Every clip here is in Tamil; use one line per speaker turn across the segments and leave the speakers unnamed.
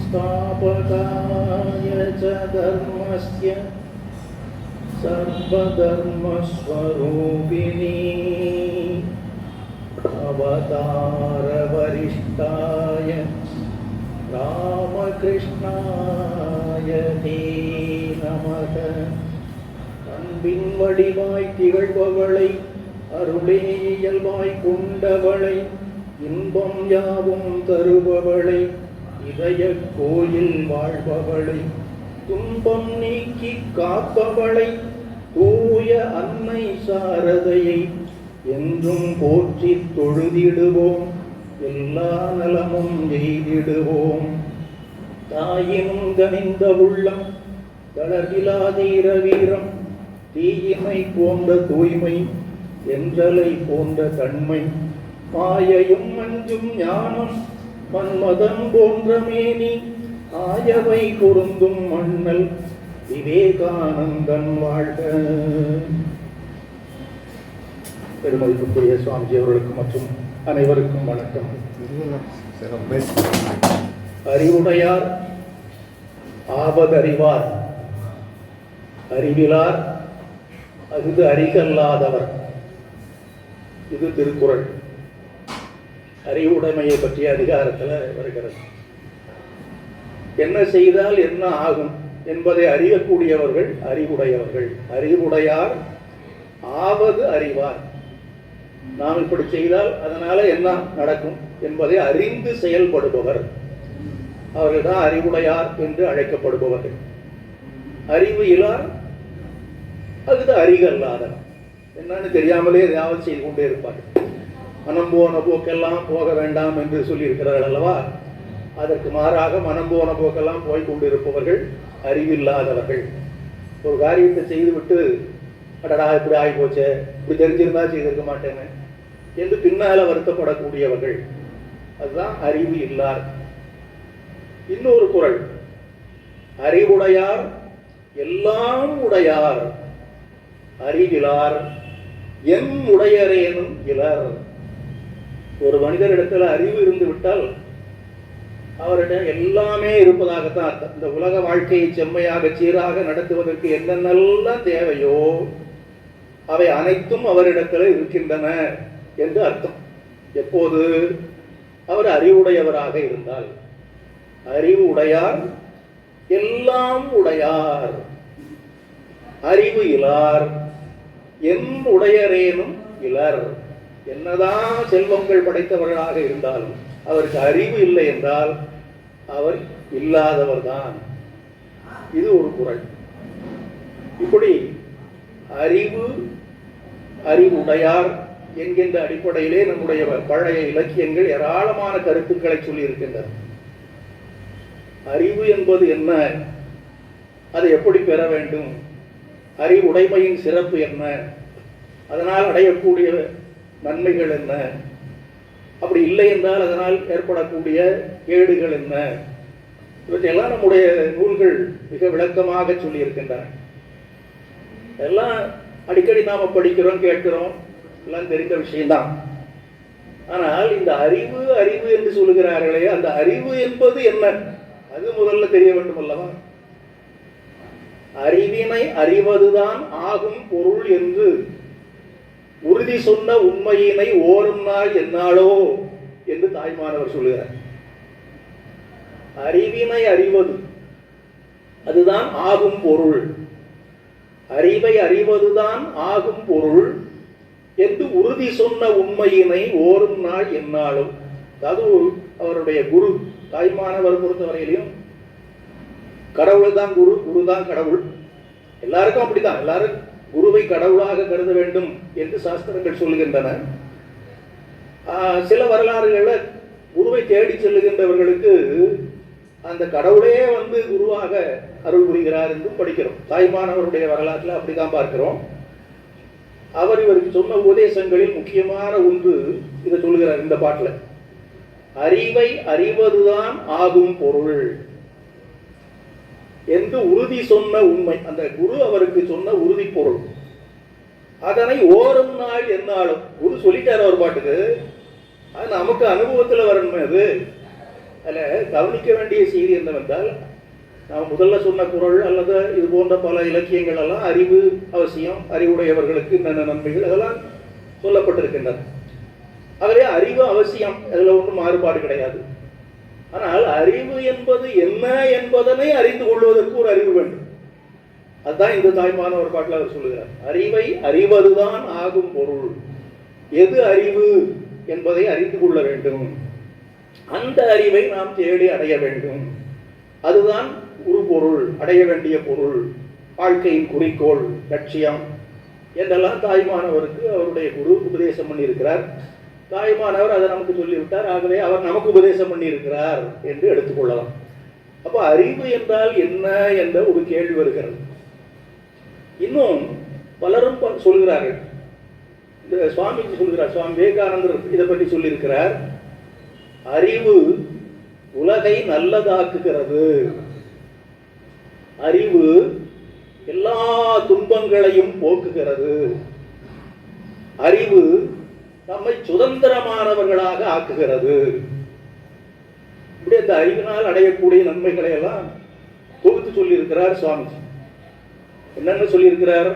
संस्थापकाय च धर्मस्य सर्वधर्मस्वरूपिणी अवतारवरिष्ठाय ராமகிருஷ்ணாய தே நமக. அன்பின் வடிவாய் திகழ்பவளை, அருளே இயல்பாய் கொண்டவளை, இன்பம் யாவும் தருபவளை, இதய கோயில் வாழ்பவளை, துன்பம் நீக்கி காப்பவளை, தூய அன்னை சாரதையை என்றும் போற்றி தொழுதிடுவோம், எல்லா நலமும் எய்திடுவோம். தாயினும் கனிந்த உள்ளம், தளர்விலாதீர வீரம், தீயினை போன்ற தூய்மை, என்றலை போன்ற தன்மை, மாயையும் மஞ்சும் ஞானம், மன்மதம் போன்ற மேனி, ஆயவை பொருந்தும் மண்ணல் விவேகானந்தன் வாழ்க. பெருமதிப்புக்குரிய சுவாமிஜி அவர்களுக்கு மற்றும் அனைவருக்கும் வணக்கம். அறிவுடையார் ஆவதறிவார், அறிவிலார் அஃது அறிகல்லாதவர். இது திருக்குறள். அறிவுடைமையை பற்றிய அதிகாரத்தில் வருகிறது. என்ன செய்தால் என்ன ஆகும் என்பதை அறியக்கூடியவர்கள் அறிவுடையவர்கள். அறிவுடையார் ஆவது அறிவார். நாம் இப்படி செய்தால் அதனால என்ன நடக்கும் என்பதை அறிந்து செயல்படுபவர் அவர்கள் தான் அறிவுடையார் என்று அழைக்கப்படுபவர்கள். அறிவு இலார் அது அறிகல்லாதவர். என்னன்னு தெரியாமலே எதையாவது செய்து கொண்டே இருப்பார்கள். மனம் போன போக்கெல்லாம் போக வேண்டாம் என்று சொல்லியிருக்கிறார்கள் அல்லவா? அதற்கு மாறாக மனம் போன போக்கெல்லாம் போய் கொண்டிருப்பவர்கள் அறிவில்லாதவர்கள். ஒரு காரியத்தை செய்துவிட்டு அடடா இப்படி ஆகி போச்சே, இப்படி தெரிஞ்சிருந்தா செய்திருக்க மாட்டேங்க என்று பின்னால வருத்தப்படக்கூடியவர்கள். அதுதான் அறிவு இல்லார். இன்னொரு குறள், அறிவுடையார் எல்லாம் உடையார், அறிவிலார் என் உடையரேனும் இலர். ஒரு மனிதரிடத்தில் அறிவு இருந்து விட்டால் அவரிடம் எல்லாமே இருப்பதாகத்தான் அர்த்தம். இந்த உலக வாழ்க்கையை செம்மையாக சீராக நடத்துவதற்கு என்னென்னலாம் தேவையோ அவை அனைத்தும் அவரிடத்தில் இருக்கின்றன என்று அர்த்தம். எப்போது? அவர் அறிவுடையவராக இருந்தால். அறிவு உடையார் எல்லாம் உடையார், அறிவு இலார் என் உடையரேனும் இலர். என்னதான் செல்வங்கள் படைத்தவர்களாக இருந்தாலும் அவருக்கு அறிவு இல்லை என்றால் அவர் இல்லாதவர் தான். இது ஒரு குறள். இப்படி அறிவு அறிவுடையார் என்கின்ற அடிப்படையிலே நம்முடைய பழைய இலக்கியங்கள் ஏராளமான கருத்துக்களை சொல்லி இருக்கின்றன. அறிவு என்பது என்ன, அதை எப்படி பெற வேண்டும், அறிவுடைமையின் சிறப்பு என்ன, அதனால் அடையக்கூடிய நன்மைகள் என்ன, அப்படி இல்லை என்றால் அதனால் ஏற்படக்கூடிய கேடுகள் என்ன, இவற்றையெல்லாம் நம்முடைய நூல்கள் மிக விளக்கமாக சொல்லி இருக்கின்றன. எல்லாம் அடிக்கடி நாம படிக்கிறோம், கேட்கிறோம், எல்லாம் தெரிந்த விஷயம்தான். ஆனால் இந்த அறிவு அறிவு என்று சொல்லுகிறார்களே, அந்த அறிவு என்பது என்ன, அது முதல்ல தெரிய வேண்டும் அல்லவா? அறிவினை அறிவதுதான் ஆகும் பொருள் என்று உறுதி சொன்ன உண்மையினை ஓரும் நாள் என்னாலோ என்று தாய்மானவர் சொல்லுகிறார். அறிவினை அறிவது அதுதான் ஆகும் பொருள், அறிவை அறிவதுதான் ஆகும் பொருள் என்று உறுதி சொன்ன உண்மையினை ஓரும் நாள் என்னாலும். அதாவது அவருடைய குரு தாய்மானவர் பொறுத்தவரையிலையும் கடவுள் தான் குரு, குரு தான் கடவுள். எல்லாருக்கும் அப்படித்தான். எல்லாரும் குருவை கடவுளாக கருத வேண்டும் என்று சாஸ்திரங்கள் சொல்லுகின்றன. சில வரலாறுகளில் குருவை தேடி செல்லுகின்றவர்களுக்கு அந்த கடவுளே வந்து குருவாக அருள் புரிகிறார் என்றும் படிக்கிறோம். தாய்மானவருடைய வரலாற்றில் அப்படிதான் பார்க்கிறோம். அவர் இவருக்கு சொன்ன உபதேசங்களில் முக்கியமான ஒன்று இதை சொல்லுகிறார் இந்த பாட்டில். அறிவை அறிவதுதான் ஆகும் பொருள் என்று உறுதி சொன்ன உண்மை. அந்த குரு அவருக்கு சொன்ன உறுதி பொருள். அதனை ஓரும் நாள் என்னாலும் குரு சொல்லிட்டார் அவர் பாட்டுக்கு. அது நமக்கு அனுபவத்தில் வரணுமே. அதில் கவனிக்க வேண்டிய செய்தி என்னவென்றால், நாம் முதல்ல சொன்ன குறள் அல்லது இது போன்ற பல இலக்கியங்கள் எல்லாம் அறிவு அவசியம், அறிவுடையவர்களுக்கு என்னென்ன நன்மைகள் அதெல்லாம் சொல்லப்பட்டிருக்கின்றன. ஆகவே அறிவு அவசியம், அதில் ஒன்றும் மாறுபாடு கிடையாது. ஆனால் அறிவு என்பது என்ன என்பதனை அறிந்து கொள்வதற்கு ஒரு அறிவு வேண்டும். அதுதான் இந்த தாய்மானவர் பாட்டில் அவர் சொல்லுகிறார். அறிவை அறிவதுதான் ஆகும் பொருள். எது அறிவு என்பதை அறிந்து கொள்ள வேண்டும். அந்த அறிவை நாம் தேடி அடைய வேண்டும். அதுதான் ஒரு பொருள், அடைய வேண்டிய பொருள், வாழ்க்கையின் குறிக்கோள், லட்சியம் என்றெல்லாம் தாய்மானவருக்கு அவருடைய குரு உபதேசம் பண்ணியிருக்கிறார். தாய்மானவர் அதை நமக்கு சொல்லிவிட்டார். ஆகவே அவர் நமக்கு உபதேசம் பண்ணியிருக்கிறார் என்று எடுத்துக்கொள்ளலாம். அப்போ அறிவு என்றால் என்ன என்ற ஒரு கேள்வி வருகிறது. இன்னும் பலரும் சொல்கிறார்கள். இந்த சுவாமிஜி சொல்கிறார், சுவாமி விவேகானந்தர் இதை பற்றி சொல்லியிருக்கிறார். அறிவு உலகை நல்லதாக்குகிறது. அறிவு எல்லா துன்பங்களையும் போக்குகிறது. அறிவு நம்மை சுதந்திரமானவர்களாக ஆக்குகிறது. இப்படி அந்த அறிவினால் அடையக்கூடிய நன்மைகளை எல்லாம் தொகுத்து சொல்லியிருக்கிறார் சுவாமிஜி. என்னன்னு சொல்லியிருக்கிறார்?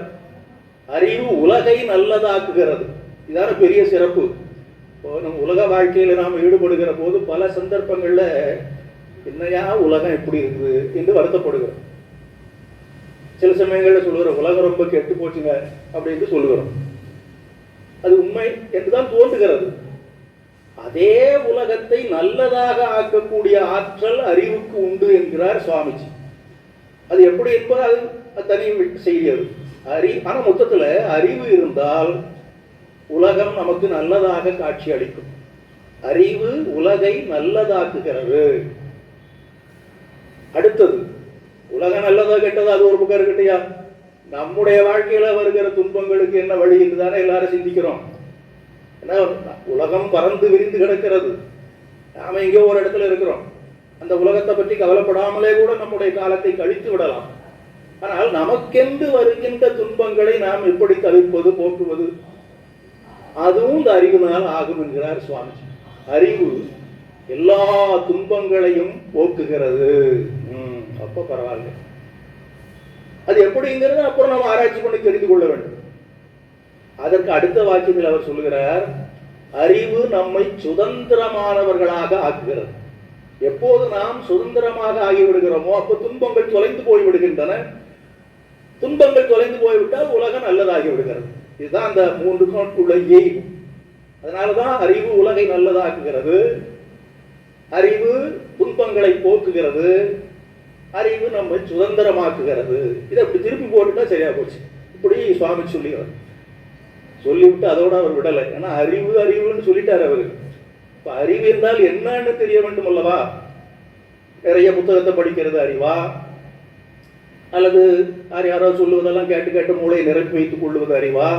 அறிவு உலகை நல்லதாக்குகிறது. இதான பெரிய சிறப்பு. இப்போ நம்ம உலக வாழ்க்கையில் நாம் ஈடுபடுகிற போது பல சந்தர்ப்பங்களில் என்னையா உலகம் எப்படி இருக்குது என்று வருத்தப்படுகிறோம். சில சமயங்களில் சொல்லுகிறோம், உலகம் ரொம்ப கெட்டு போச்சுங்க அப்படின்னு சொல்லுகிறோம். அது உண்மை என்றுதான் தோன்றுகிறது. அதே உலகத்தை நல்லதாக ஆக்கக்கூடிய ஆற்றல் அறிவுக்கு உண்டு என்கிறார் சுவாமிஜி. அது எப்படி என்பது அது தனி செய்கிறது. ஆனால் மொத்தத்தில் அறிவு இருந்தால் உலகம் நமக்கு நல்லதாக காட்சி அளிக்கும். அறிவு உலகை நல்லதாக்குகிறது. அடுத்தது, உலகம் நல்லதா கெட்டதா அது ஒரு பக்கம் இருக்கட்டையா, நம்முடைய வாழ்க்கையில வருகிற துன்பங்களுக்கு என்ன வழி என்றுதானே எல்லாரும் சிந்திக்கிறோம். ஏன்னா உலகம் பறந்து விரிந்து கிடக்கிறது, நாம எங்கேயோ ஒரு இடத்துல இருக்கிறோம். அந்த உலகத்தை பற்றி கவலைப்படாமலே கூட நம்முடைய காலத்தை கழித்து விடலாம். ஆனால் நமக்கென்று வருகின்ற துன்பங்களை நாம் எப்படி தவிர்ப்பது, போக்குவது, அதுவும் இந்த அறிவினால் ஆகும் என்கிறார் சுவாமிஜி. அறிவு எல்லா துன்பங்களையும் போக்குகிறது. அப்போ பரவாயில்ல. அது எப்படிங்கிறது அப்புறம் நம்ம ஆராய்ச்சி பண்ணி தெரிந்து கொள்ள வேண்டும். அதற்கு அடுத்த வாக்கியத்தில் அவர் சொல்லுகிறார், அறிவு நம்மை சுதந்திரமானவர்களாக ஆக்குகிறது. எப்போது நாம் சுதந்திரமாக ஆகிவிடுகிறோமோ அப்போ துன்பங்கள் தொலைந்து போய்விடுகின்றன. துன்பங்கள் தொலைந்து போய்விட்டால் உலகம் நல்லதாகி விடுகிறது. இதுதான் அந்த 3 உள்ள எய்ம். அதனாலதான் அறிவு உலகை நல்லதாக்குகிறது, அறிவு துன்பங்களை போக்குகிறது, அறிவு நம்மை சுதந்திரமாக்குகிறது. இதை அப்படி திருப்பி போட்டுட்டா சரியா போச்சு. இப்படி சுவாமி சொல்லிவிட்டு அதோட அவர் விடலை. ஏன்னா அறிவு அறிவுன்னு சொல்லிட்டார் அவரு. இப்ப அறிவு என்றால் என்னன்னு தெரிய வேண்டும் அல்லவா? நிறைய புத்தகத்தை படிக்கிறது அறிவா, அல்லது யாரோ சொல்லுவதெல்லாம் கேட்டு கேட்டு மூளையை நிரப்பி வைத்துக் கொள்வது அறிவா?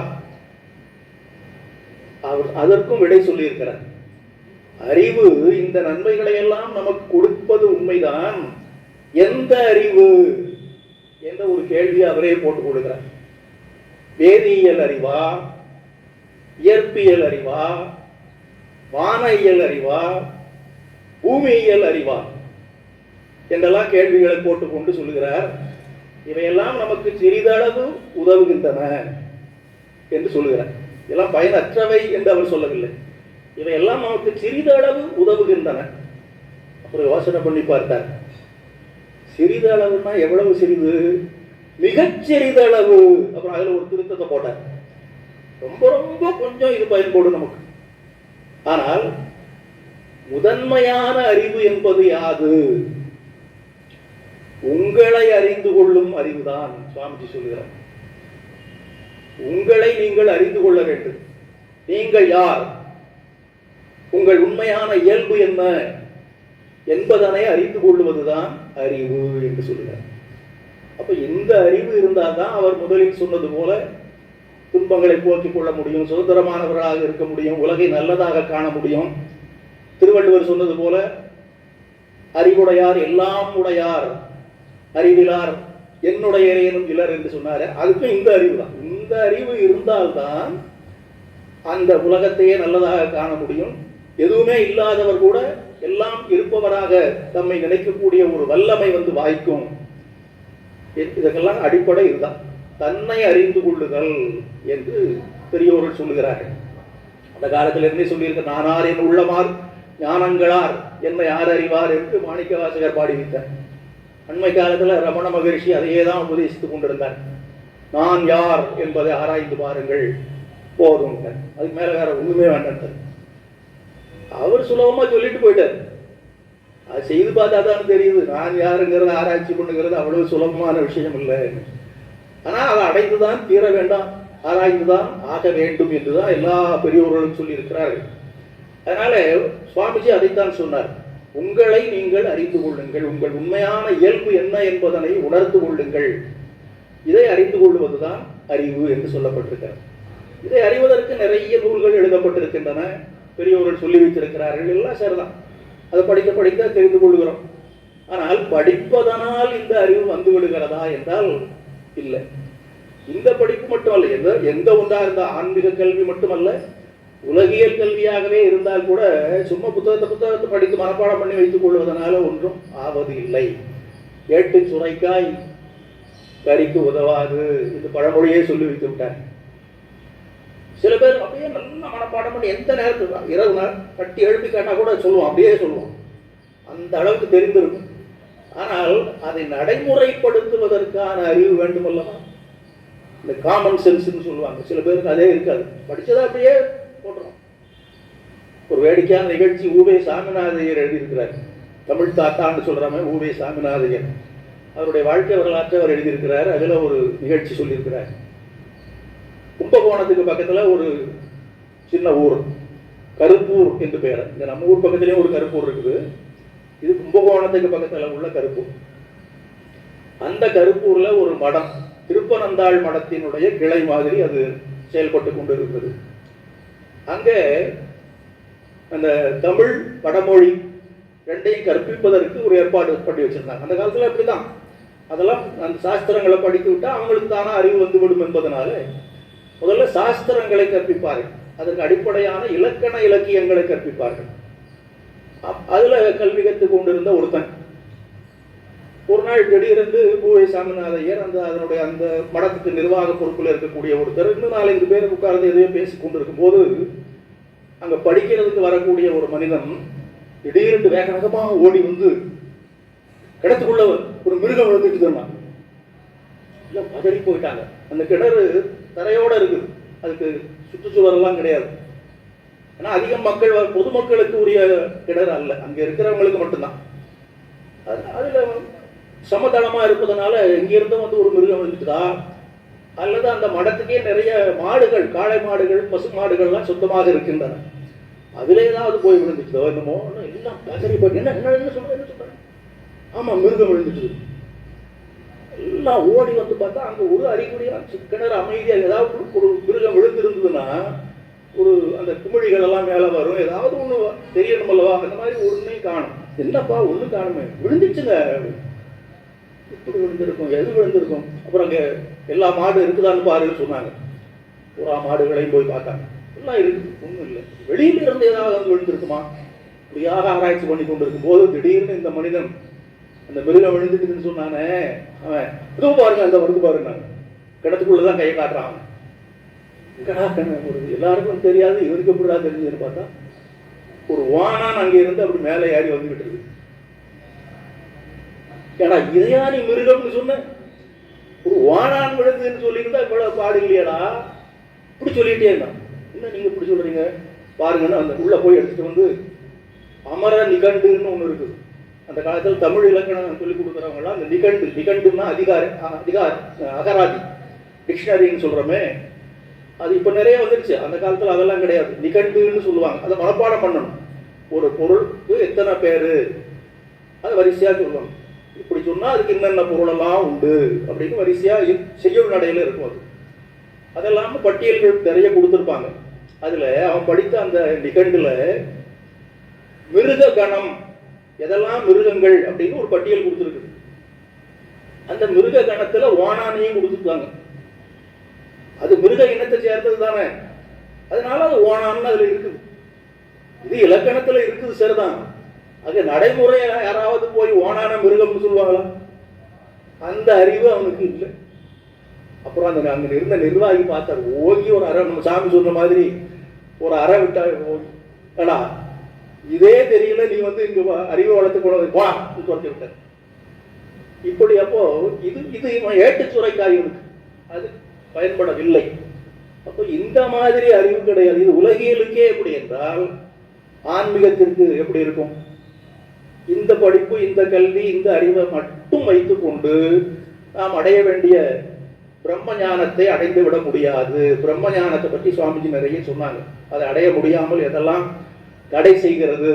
அவர் அதற்கும் விடை சொல்லி இருக்கிறார். அறிவு இந்த நன்மைகளை எல்லாம் நமக்கு கொடுப்பது உண்மைதான். எந்த அறிவு என்ற ஒரு கேள்வியை அவரே போட்டுக் கொடுக்கிறார். வேதியியல் அறிவா, இயற்பியல் அறிவா, வானியல் அறிவா, பூமியியல் அறிவா என்றெல்லாம் கேள்விகளை போட்டுக்கொண்டு சொல்லுகிறார். இவையெல்லாம் நமக்கு சிறிதளவு உதவுகின்றன என்று சொல்லுகிறார். இதெல்லாம் பயனற்றவை என்று அவர் சொல்லவில்லை. இவையெல்லாம் நமக்கு சிறிதளவு உதவுகின்றன. அப்புறம் யோசனை பண்ணி பார்த்தார். சிறிதளவுன்னா எவ்வளவு சிறிது? மிகச் சிறிதளவு. அப்புறம் அதில் ஒரு திருத்தத்தை போட்டார். ரொம்ப ரொம்ப கொஞ்சம் இது பயன்படும் நமக்கு. ஆனால் முதன்மையான அறிவு என்பது யாது? உங்களை அறிந்து கொள்ளும் அறிவுதான். சுவாமிஜி சொல்கிறார், உங்களை நீங்கள் அறிந்து கொள்ள வேண்டும். நீங்கள் யார், உங்கள் உண்மையான இயல்பு என்ன என்பதனை அறிந்து கொள்வதுதான் அறிவு என்று சொல்கிறார். அப்ப இந்த அறிவு இருந்தால் தான் அவர் முதலில் சொன்னது போல துன்பங்களை போக்கிக் கொள்ள முடியும், சுதந்திரமானவர்களாக இருக்க முடியும், உலகை நல்லதாக காண முடியும். திருவள்ளுவர் சொன்னது போல அறிவுடையார் எல்லாம் உடையார், அறிவிலார் என்னுடைய இறையனும் இலர் என்று சொன்னார். அதுக்கும் இந்த அறிவு தான். இந்த அறிவு இருந்தால்தான் அந்த உலகத்தையே நல்லதாக காண முடியும். எதுவுமே இல்லாதவர் கூட எல்லாம் இருப்பவராக தம்மை நினைக்கக்கூடிய ஒரு வல்லமை வந்து வாய்க்கும். இதற்கெல்லாம் அடிப்படை இதுதான், தன்னை அறிந்து கொள்ளுதல் என்று பெரியோர்கள் சொல்லுகிறார்கள். அந்த காலத்தில் இருந்தே சொல்லியிருக்க, நானார் என் உள்ளமார் ஞானங்களார் என்னை யார் அறிவார் என்று மாணிக்க வாசகர் பாடி வைத்தார். அண்மை காலத்தில் ரமண மகரிஷி அதையே தான் உபதேசித்துக் கொண்டிருந்தார். நான் யார் என்பதை ஆராய்ந்து பாருங்கள் போதும், அதுக்கு மேல வேற ஒண்ணுமே வேண்டாம். அவர் சுலபமா சொல்லிட்டு போயிட்டார். அது செய்து பார்த்தா தான் தெரியுது, நான் யாருங்கிறத ஆராய்ச்சி பண்ணுங்கிறது அவ்வளவு சுலபமான விஷயம் இல்லை. ஆனா அதை அடைந்துதான் தீர வேண்டாம், ஆராய்ந்துதான் ஆக வேண்டும் என்றுதான் எல்லா பெரியோர்களும் சொல்லி இருக்கிறார்கள். அதனால சுவாமிஜி அதைத்தான் சொன்னார், உங்களை நீங்கள் அறிந்து கொள்ளுங்கள், உங்கள் உண்மையான இயல்பு என்ன என்பதனை உணர்ந்து கொள்ளுங்கள். இதை அறிந்து கொள்வதுதான் அறிவு என்று சொல்லப்பட்டிருக்கிறது. இதை அறிவதற்கு நிறைய நூல்கள் எழுதப்பட்டிருக்கின்றன, பெரியவர்கள் சொல்லி வைத்திருக்கிறார்கள், எல்லாம் சரிதான். அதை படிக்க படிக்க தெரிந்து கொள்கிறோம். ஆனால் படிப்பதனால் இந்த அறிவு வந்து விடுகிறதா என்றால் இல்லை. இந்த படிப்பு மட்டுமல்ல, எந்த ஒன்றா இருந்த ஆன்மீக கல்வி மட்டுமல்ல, உலகியல் கல்வியாகவே இருந்தால் கூட சும்மா புத்தகத்தை படித்து மனப்பாடம் பண்ணி வைத்துக் கொள்வதனால ஒன்றும் ஆவது இல்லை. ஏட்டு சுரைக்காய் கறிக்கு உதவாது இந்த பழமொழியே சொல்லி வைத்து விட்டார். சில பேர் அப்படியே நல்ல மனப்பாடம் பண்ணி எந்த நேரத்துக்கு இரவு நாள் கட்டி எழுப்பி கேட்டால் கூட சொல்லுவோம், அப்படியே சொல்லுவோம், அந்த அளவுக்கு தெரிந்திருக்கும். ஆனால் அதை நடைமுறைப்படுத்துவதற்கான அறிவு வேண்டும் அல்லவா? இந்த காமன் சென்ஸ்ன்னு சொல்லுவாங்க, சில பேருக்கு அதே இருக்காது, படித்ததை அப்படியே போட்டுறோம். ஒரு வேடிக்கையான நிகழ்ச்சி ஊவே சாமிநாதையர் எழுதியிருக்கிறார். தமிழ் தாத்தான்னு சொல்றாம ஊவே சாமிநாதையர், அவருடைய வாழ்க்கை வரலாற்றை அவர் எழுதியிருக்கிறார். அதுல ஒரு நிகழ்ச்சி சொல்லியிருக்கிறார். கும்பகோணத்துக்கு பக்கத்துல ஒரு சின்ன ஊர் கருப்பூர் என்று பெயர். இந்த நம்ம ஊர் பக்கத்துலயும் ஒரு கருப்பூர் இருக்குது, இது கும்பகோணத்துக்கு பக்கத்துல உள்ள கருப்பூர். அந்த கருப்பூர்ல ஒரு மடம், திருப்பனந்தாள் மடத்தினுடைய கிளை மாதிரி அது செயல்பட்டு கொண்டு இருக்கிறது. அங்கே அந்த தமிழ் வடமொழி ரெண்டையும் கற்பிப்பதற்கு ஒரு ஏற்பாடு பண்ணி வச்சிருந்தாங்க. அந்த காலத்துல அப்படிதான், அதெல்லாம் அந்த சாஸ்திரங்களை படித்து விட்டா அவங்களுக்கு தானே அறிவு வந்துவிடும் என்பதனால முதல்ல சாஸ்திரங்களை கற்பிப்பார்கள், அதற்கு அடிப்படையான இலக்கண இலக்கியங்களை கற்பிப்பார்கள். அதுல கல்வி கற்றுக் கொண்டிருந்த ஒருத்தன் ஒரு நாள் திடீரென்று பூவை சாமிநாதையர் அதனுடைய அந்த மடத்துக்கு நிர்வாக பொறுப்பில் இருக்கக்கூடிய ஒருத்தர் இன்னும் 4-5 பேர் உட்கார்ந்து எதையோ பேசிக் கொண்டிருக்கும் போது அங்க படிக்கிறதுக்கு வரக்கூடிய ஒரு மனிதன் திடீரென்று வேக வேகமாக ஓடி வந்து கிணத்துக்குள்ள ஒரு மிருகம் விழுந்துட்டு இருந்தான். எல்லாம் பதறி போயிட்டாங்க. அந்த கிணறு தரையோட இருக்குது, அதுக்கு சுற்றுச்சுவரெல்லாம் கிடையாது. ஏன்னா அதிகம் மக்கள் பொதுமக்களுக்கு உரிய கிணறு அல்ல, அங்க இருக்கிறவங்களுக்கு மட்டும்தான். அதுல சமதளமா இருப்பதனால இங்கிருந்து வந்து ஒரு மிருகம் விழுந்துட்டா, அல்லது அந்த மடத்துக்கே நிறைய மாடுகள், காளை மாடுகள், பசு மாடுகள்லாம் சொந்தமாக இருக்கின்றன, அதுல ஏதாவது போய் விழுந்துட்டதோ என்னமோ எல்லாம் பதறி போய் என்ன சொல்றேன், ஆமா மிருகம் விழுந்துட்டு. எல்லாம் ஓடி வந்து பார்த்தா அங்க ஒரு அறிகுறியா கிணறு அமைதியா, ஏதாவது ஒரு மிருகம் விழுந்திருந்ததுன்னா ஒரு அந்த குமிழிகள் எல்லாம் மேல வரும், ஏதாவது ஒண்ணு தெரியணும் அல்லவா, அந்த மாதிரி ஒண்ணையும் காணும். என்னப்பா ஒண்ணு காணுமே, விழுந்துச்சுங்க, இப்படி விழுந்திருக்கும், எது விழுந்திருக்கும். அப்புறம் அங்க எல்லா மாடு இருக்குதான்னு பாருன்னு சொன்னாங்க. புறா மாடுகளையும் போய் பார்த்தாங்க, எல்லாம் இருக்கு, ஒண்ணும் இல்லை. வெளியில இருந்து ஏதாவது வந்து விழுந்திருக்குமா, இப்படியாக ஆராய்ச்சி பண்ணி கொண்டிருக்கும் போது திடீர்னு இந்த மனிதன் அந்த மிருகம் விழுந்துட்டுன்னு சொன்னானே, அவன் இதோ பாருங்க அந்த வருது பாருங்க, கிணத்துக்குள்ளதான் கையை காட்டுறான். எல்லாருக்கும் தெரியாது, இவருக்கு எப்படிதான் தெரிஞ்சதுன்னு பார்த்தா ஒரு வானான் அங்க இருந்து அப்படி மேலே ஏறி வந்துகிட்டு இருக்கு. ஏடா இதையா நீ மிருகம்னு சொன்ன, ஒரு வானான் விழுதுன்னு சொல்லியிருந்தா இவ்வளவு பாடு இல்லையாடா, இப்படி சொல்லிட்டே இருந்தான். என்ன நீங்க இப்படி சொல்றீங்க பாருங்கன்னு அந்த உள்ள போய் எடுத்துட்டு வந்து அமர நிகண்டுன்னு ஒண்ணு இருக்குது. அந்த காலத்தில் தமிழ் இலக்கணம் சொல்லிக் கொடுக்குறவங்களாம் அந்த நிகண்டுன்னா அகராதி டிக்ஷனரின்னு சொல்றோமே, அது இப்ப நிறைய வந்துருச்சு. அந்த காலத்துல அதெல்லாம் கிடையாது, நிகண்டுன்னு சொல்லுவாங்க. அதை மனப்பாடம் பண்ணணும். ஒரு பொருளுக்கு எத்தனை பேரு அது வரிசையா சொல்லுவாங்க. இப்படி சொன்னா அதுக்கு என்னென்ன பொருளெல்லாம் உண்டு அப்படின்னு வரிசையா செய்யுள் நடையில இருக்கும். அது அதெல்லாம் பட்டியல்கள் நிறைய கொடுத்துருப்பாங்க. அதுல அவன் படித்த அந்த நிகண்டுல மிருக கணம், எதெல்லாம் மிருகங்கள் அப்படின்னு ஒரு பட்டியல் கொடுத்துருக்கு. அந்த மிருக கணத்துல ஓணானையும் கொடுத்துருக்காங்க. அது மிருக இனத்தை சேர்ந்தது தானே, அதனால அது ஓணான்னு அதுல இருக்குது. இது இலக்கணத்துல இருக்குது சரிதான், அது நடைமுறையில யாராவது போய் ஓனான மிருகம்னு சொல்லுவாங்களா? அந்த அறிவு அவனுக்கு இல்லை. அப்புறம் அந்த அங்க இருந்த நிர்வாகி பார்த்தார், ஓங்கி ஒரு அறை, நம்ம சாமி சொன்ன மாதிரி ஒரு அறை விட்டா ஏடா இதே தெரியல, நீ வந்து இங்க அறிவை வளர்த்து கொண்டு வா துரத்தி விட்டார். இப்படி அப்போ இது இது ஏட்டு சுரைக்காய் இருக்கு, அது பயன்படவில்லை. அப்போ இந்த மாதிரி அறிவு கிடையாது. இது உலகியலுக்கே எப்படி என்றால் ஆன்மீகத்திற்கு எப்படி இருக்கும்? இந்த படிப்பு, இந்த கல்வி, இந்த அறிவை மட்டும் வைத்துக் கொண்டு நாம் அடைய வேண்டிய பிரம்ம ஞானத்தை அடைந்து விட முடியாது. பிரம்ம ஞானத்தை பற்றி சுவாமிஜி நிறைய சொன்னாங்க. அதை அடைய முடியாமல் எதெல்லாம் தடை செய்கிறது,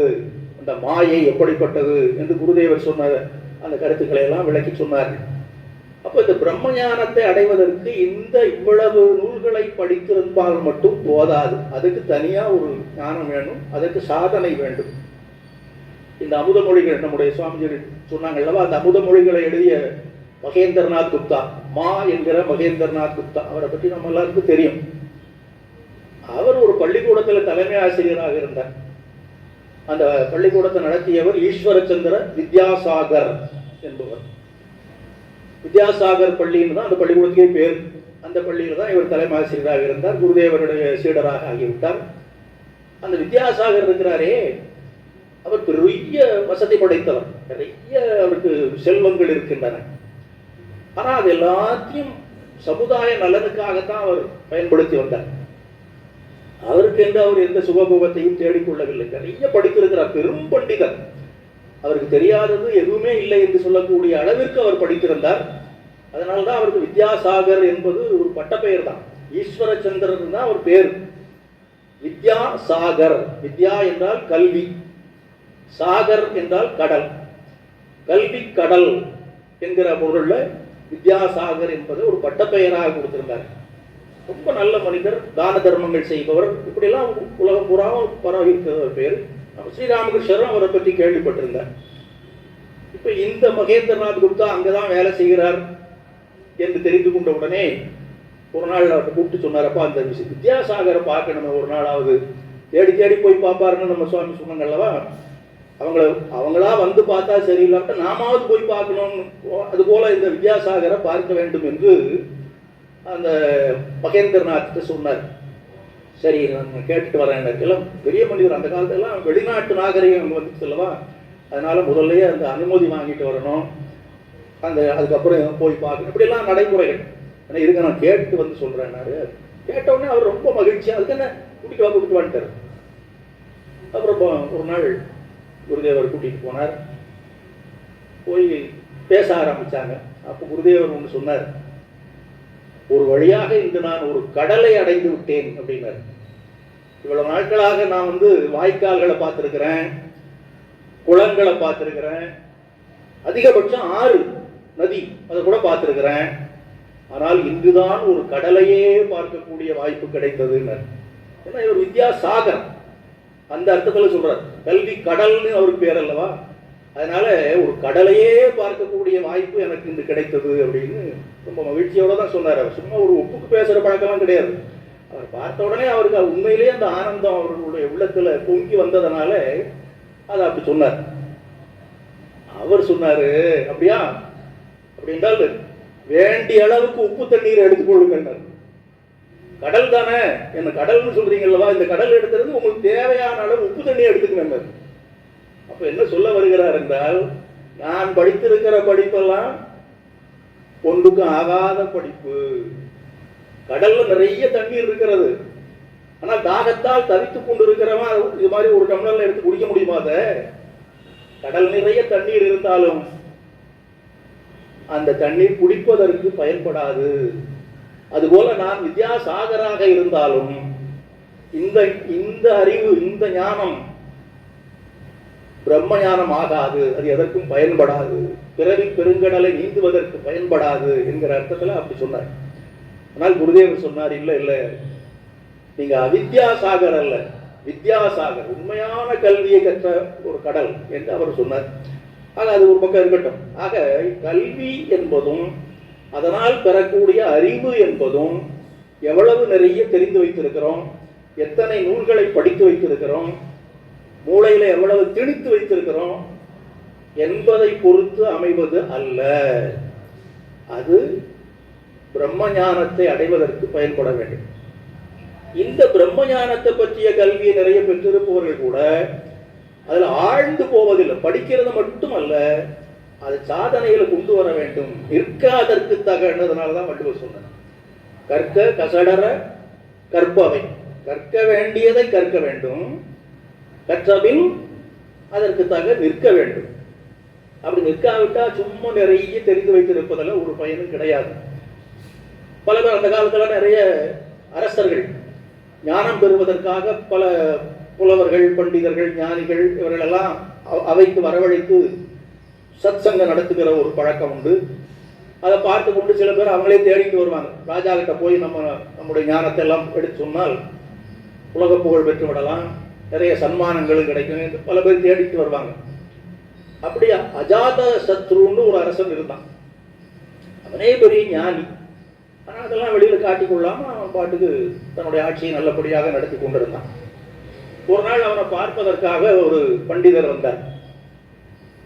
அந்த மாயை எப்படிப்பட்டது என்று குருதேவர் சொன்ன அந்த கருத்துக்களை எல்லாம் விளக்கி சொன்னார்கள். அப்போ இந்த பிரம்ம ஞானத்தை அடைவதற்கு இந்த இவ்வளவு நூல்களை படித்திருந்தால் மட்டும் போதாது. அதுக்கு தனியா ஒரு ஞானம் வேணும், அதற்கு சாதனை வேண்டும். இந்த அமுத மொழிகள் நம்முடைய சுவாமிஜி சொன்னாங்கல்லவா, அந்த அமுத மொழிகளை எழுதிய மகேந்திரநாத் குப்தா, மா என்கிற மகேந்திரநாத் குப்தா, அவரை பற்றி நம்ம எல்லாருக்கும் தெரியும். அவர் ஒரு பள்ளிக்கூடத்தில் தலைமை ஆசிரியராக இருந்தார். அந்த பள்ளிக்கூடத்தை நடத்தியவர் ஈஸ்வரச்சந்திர வித்யாசாகர் என்பவர். வித்யாசாகர் பள்ளின்னு தான் அந்த பள்ளிக்கூடத்துக்கே பேர். அந்த பள்ளியில் தான் இவர் தலைமை ஆசிரியராக இருந்தார். குருதேவருடைய சீடராக ஆகிவிட்டார். அந்த வித்யாசாகர் இருக்கிறாரே, அவர் பெரிய வசதி படைத்தவர், நிறைய அவருக்கு செல்வங்கள் இருக்கின்றன. ஆனால் அது எல்லாத்தையும் சமுதாய நலனுக்காகத்தான் அவர் பயன்படுத்தி வந்தார். அவருக்கு என்று அவர் எந்த சுகபோகத்தையும் தேடிக்கொள்ளவில்லை. நிறைய படித்திருக்கிறார், பெரும் பண்டிதர். அவருக்கு தெரியாதது எதுவுமே இல்லை என்று சொல்லக்கூடிய அளவிற்கு அவர் படித்திருந்தார். அதனால்தான் அவருக்கு வித்யாசாகர் என்பது ஒரு பட்டப்பெயர் தான். ஈஸ்வரச்சந்திரன் தான் அவர் பேர். வித்யாசாகர், வித்யா என்றால் கல்வி, சாகர் என்றால் கடல், கல்வி கடல் என்கிற பொருள்ல வித்யாசாகர் என்பது ஒரு பட்டப்பெயராக கொடுத்திருந்தார். ரொம்ப நல்ல மனிதர், தான தர்மங்கள் செய்பவர், இப்படிலாம் உலகம் பூராவும் பரவி இருக்கிற பேர். ஸ்ரீராமகிருஷ்ணரும் அவரை பற்றி கேள்விப்பட்டிருந்தார். இப்ப இந்த மகேந்திரநாத் குப்தா அங்கதான் வேலை செய்கிறார் என்று தெரிந்து கொண்ட உடனே ஒரு நாள் அவர்கிட்ட கூப்பிட்டு சொன்னாரப்பா, அந்த வித்யாசாகரை பார்க்கணும், ஒரு நாளாவது தேடி தேடி போய் பார்ப்பாருன்னு நம்ம சுவாமி சொன்னாங்கல்லவா, அவங்களா வந்து பார்த்தா சரியில்லாட்ட நாமாவது போய் பார்க்கணும், அது போல இந்த வித்யாசாகரை பார்க்க வேண்டும் என்று அந்த மகேந்திரநாத் சொன்னார். சரி, நான் கேட்டுட்டு வரேன். எல்லாம் பெரிய மனிதர், அந்த காலத்தெல்லாம் வெளிநாட்டு நாகரிகம் வந்து சொல்லவா, அதனால முதல்லயே அந்த அனுமதி வாங்கிட்டு வரணும், அதுக்கப்புறம் போய் பார்க்கணும், இப்படிலாம் நடைமுறைகள். ஆனால் இருக்க நான் கேட்டு வந்து சொல்றேன்னாரு. கேட்டவுடனே அவர் ரொம்ப மகிழ்ச்சி, அதுக்கு என்ன கூட்டிட்டு வந்துட்டார். அப்புறம் ஒரு நாள் குருதேவர் கூட்டிட்டு போனார். போய் பேச ஆரம்பிச்சாங்க. அப்போ குருதேவர் ஒன்று சொன்னார், ஒரு வழியாக இன்று நான் ஒரு கடலை அடைந்து விட்டேன் அப்படின்னாரு. இவ்வளவு நாட்களாக நான் வந்து வாய்க்கால்களை பார்த்திருக்கிறேன், குளங்களை பார்த்திருக்கிறேன், அதிகபட்சம் ஆறு நதி அதை கூட பார்த்திருக்கிறேன். ஆனால் இன்றுதான் ஒரு கடலையே பார்க்கக்கூடிய வாய்ப்பு கிடைத்ததுன்னு. ஏன்னா இவர் வித்யாசாகர் அந்த அர்த்தத்தில் சொல்றார். கல்வி கடல்னு அவருக்கு பேர் அல்லவா, அதனால ஒரு கடலையே பார்க்கக்கூடிய வாய்ப்பு எனக்கு இன்று கிடைத்தது அப்படின்னு ரொம்ப மகிழ்ச்சியோட தான் சொன்னார். அவர் சும்மா ஒரு ஒப்புக்கு பேசுற பழக்கம்லாம் கிடையாது. அவர் பார்த்த உடனே அவருக்கு உண்மையிலேயே அந்த ஆனந்தம் அவர்களுடைய உள்ளத்துல பொங்கி வந்ததுனால அதை அப்படி சொன்னார். அவர் சொன்னாரு, அப்படியா, அப்படி என்றால் வேண்டிய அளவுக்கு உப்பு தண்ணீரை எடுத்துக்கொள்ளுங்க. கடல் தானே, என்ன கடல்னு சொல்றீங்களா, இந்த கடல் எடுக்கிறது உங்களுக்கு தேவையான அளவு உப்பு தண்ணியை எடுத்துக்கங்க. அப்ப என்ன சொல்ல வருகிறார் என்றால், நான் படித்திருக்கிற படிப்பெல்லாம் ஒன்றுக்கும் ஆகாத படிப்பு. கடல்ல நிறைய தண்ணீர் இருக்கிறது, ஆனால் தாகத்தால் தவித்துக் கொண்டு இருக்கிறவன் இது மாதிரி ஒரு டம்ளர்ல எடுத்து குடிக்க முடியுமா? அத கடல் நிறைய தண்ணீர் இருந்தாலும் அந்த தண்ணீர் குடிப்பதற்கு பயன்படாது. அதுபோல நான் வித்யாசாகராக இருந்தாலும் இந்த அறிவு, இந்த ஞானம் பிரம்ம ஞானம் ஆகாது, அது எதற்கும் பயன்படாது, பிறவி பெருங்கடலை நீந்துவதற்கு பயன்படாது என்கிற அர்த்தத்தில் அப்படி சொன்னார். ஆனால் குருதேவர் சொன்னார், இல்லை இல்லை, நீங்க அவித்யாசாகர் அல்ல, வித்யாசாகர், உண்மையான கல்வியை கற்ற ஒரு கடல் என்று அவர் சொன்னார். ஆக அது ஒரு பக்கம் இருக்கட்டும். ஆக கல்வி என்பதும் அதனால் பெறக்கூடிய அறிவு என்பதும் எவ்வளவு நிறைய தெரிந்து வைத்திருக்கிறோம், எத்தனை நூல்களை படித்து வைத்திருக்கிறோம், மூளையில எவ்வளவு திணித்து வைத்திருக்கிறோம் என்பதை பொறுத்து அமைவது அல்ல. அது பிரம்ம ஞானத்தை அடைவதற்கு பயன்பட வேண்டும். இந்த பிரம்ம ஞானத்தை பற்றிய கல்வியை நிறைய பெற்றிருப்பவர்கள் கூட அதில் ஆழ்ந்து போவதில்லை. படிக்கிறது மட்டுமல்ல, அது சாதனைகளை கொண்டு வர வேண்டும். நிற்காதற்கு தகனதுனால தான் வள்ளுவர் சொன்னார், கற்க கசடர கற்பவை. கற்க வேண்டியதை கற்க வேண்டும், கற்றபின் அதற்கு தக நிற்க வேண்டும். அப்படி நிற்காவிட்டா சும்மா நிறைய தெரிந்து வைத்திருப்பதில் ஒரு பயனும் கிடையாது. பல பேர் அந்த காலத்தில் நிறைய அரசர்கள் ஞானம் பெறுவதற்காக பல புலவர்கள், பண்டிதர்கள், ஞானிகள் இவர்களெல்லாம் அவைக்கு வரவழைத்து சத் சங்கம் நடத்துகிற ஒரு பழக்கம் உண்டு. அதை பார்த்து கொண்டு சில பேர் அவங்களே தேடிட்டு வருவாங்க. ராஜா கிட்ட போய் நம்முடைய ஞானத்தை எல்லாம் எடுத்து சொன்னால் உலக புகழ் பெற்று விடலாம், நிறைய சன்மானங்களும் கிடைக்கும். பல பேர் தேடிட்டு வருவாங்க. அப்படி அஜாத சத்ருன்னு ஒரு அரசன் இருந்தான். அவனே பெரிய ஞானி. ஆனால் அதெல்லாம் வெளியில் காட்டிக்கொள்ளாமல் அவன் பாட்டுக்கு தன்னுடைய ஆட்சியை நல்லபடியாக நடத்தி கொண்டிருந்தான். ஒரு நாள் அவனை பார்ப்பதற்காக ஒரு பண்டிதர் வந்தார்.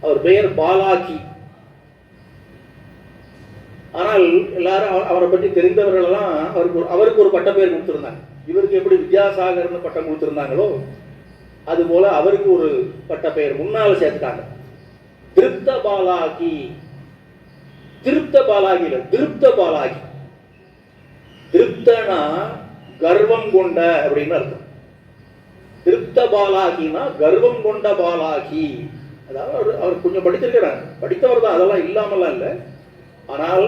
அவர் பெயர் பாலாஜி. ஆனால் எல்லாரும் அவரை பற்றி தெரிந்தவர்கள் எல்லாம் அவருக்கு ஒரு பட்ட பெயர் கொடுத்திருந்தாங்க. இவருக்கு எப்படி வித்யாசாகர்னு பட்டம் கொடுத்திருந்தாங்களோ அதுபோல அவருக்கு ஒரு பட்ட பெயர் முன்னால சேர்த்துட்டாங்க, திருப்த பாலாகி. திருப்த பாலாகி இல்ல, திருப்த பாலாகி. திருப்தனா கர்வம் கொண்ட அப்படின்னு அர்த்தம். திருப்த பாலாகினா கர்வம் கொண்ட பாலாகி. அதாவது அவர் கொஞ்சம் படித்திருக்கிறார், படித்தவர் தான், அதெல்லாம் இல்லாமலாம் இல்லை. ஆனால்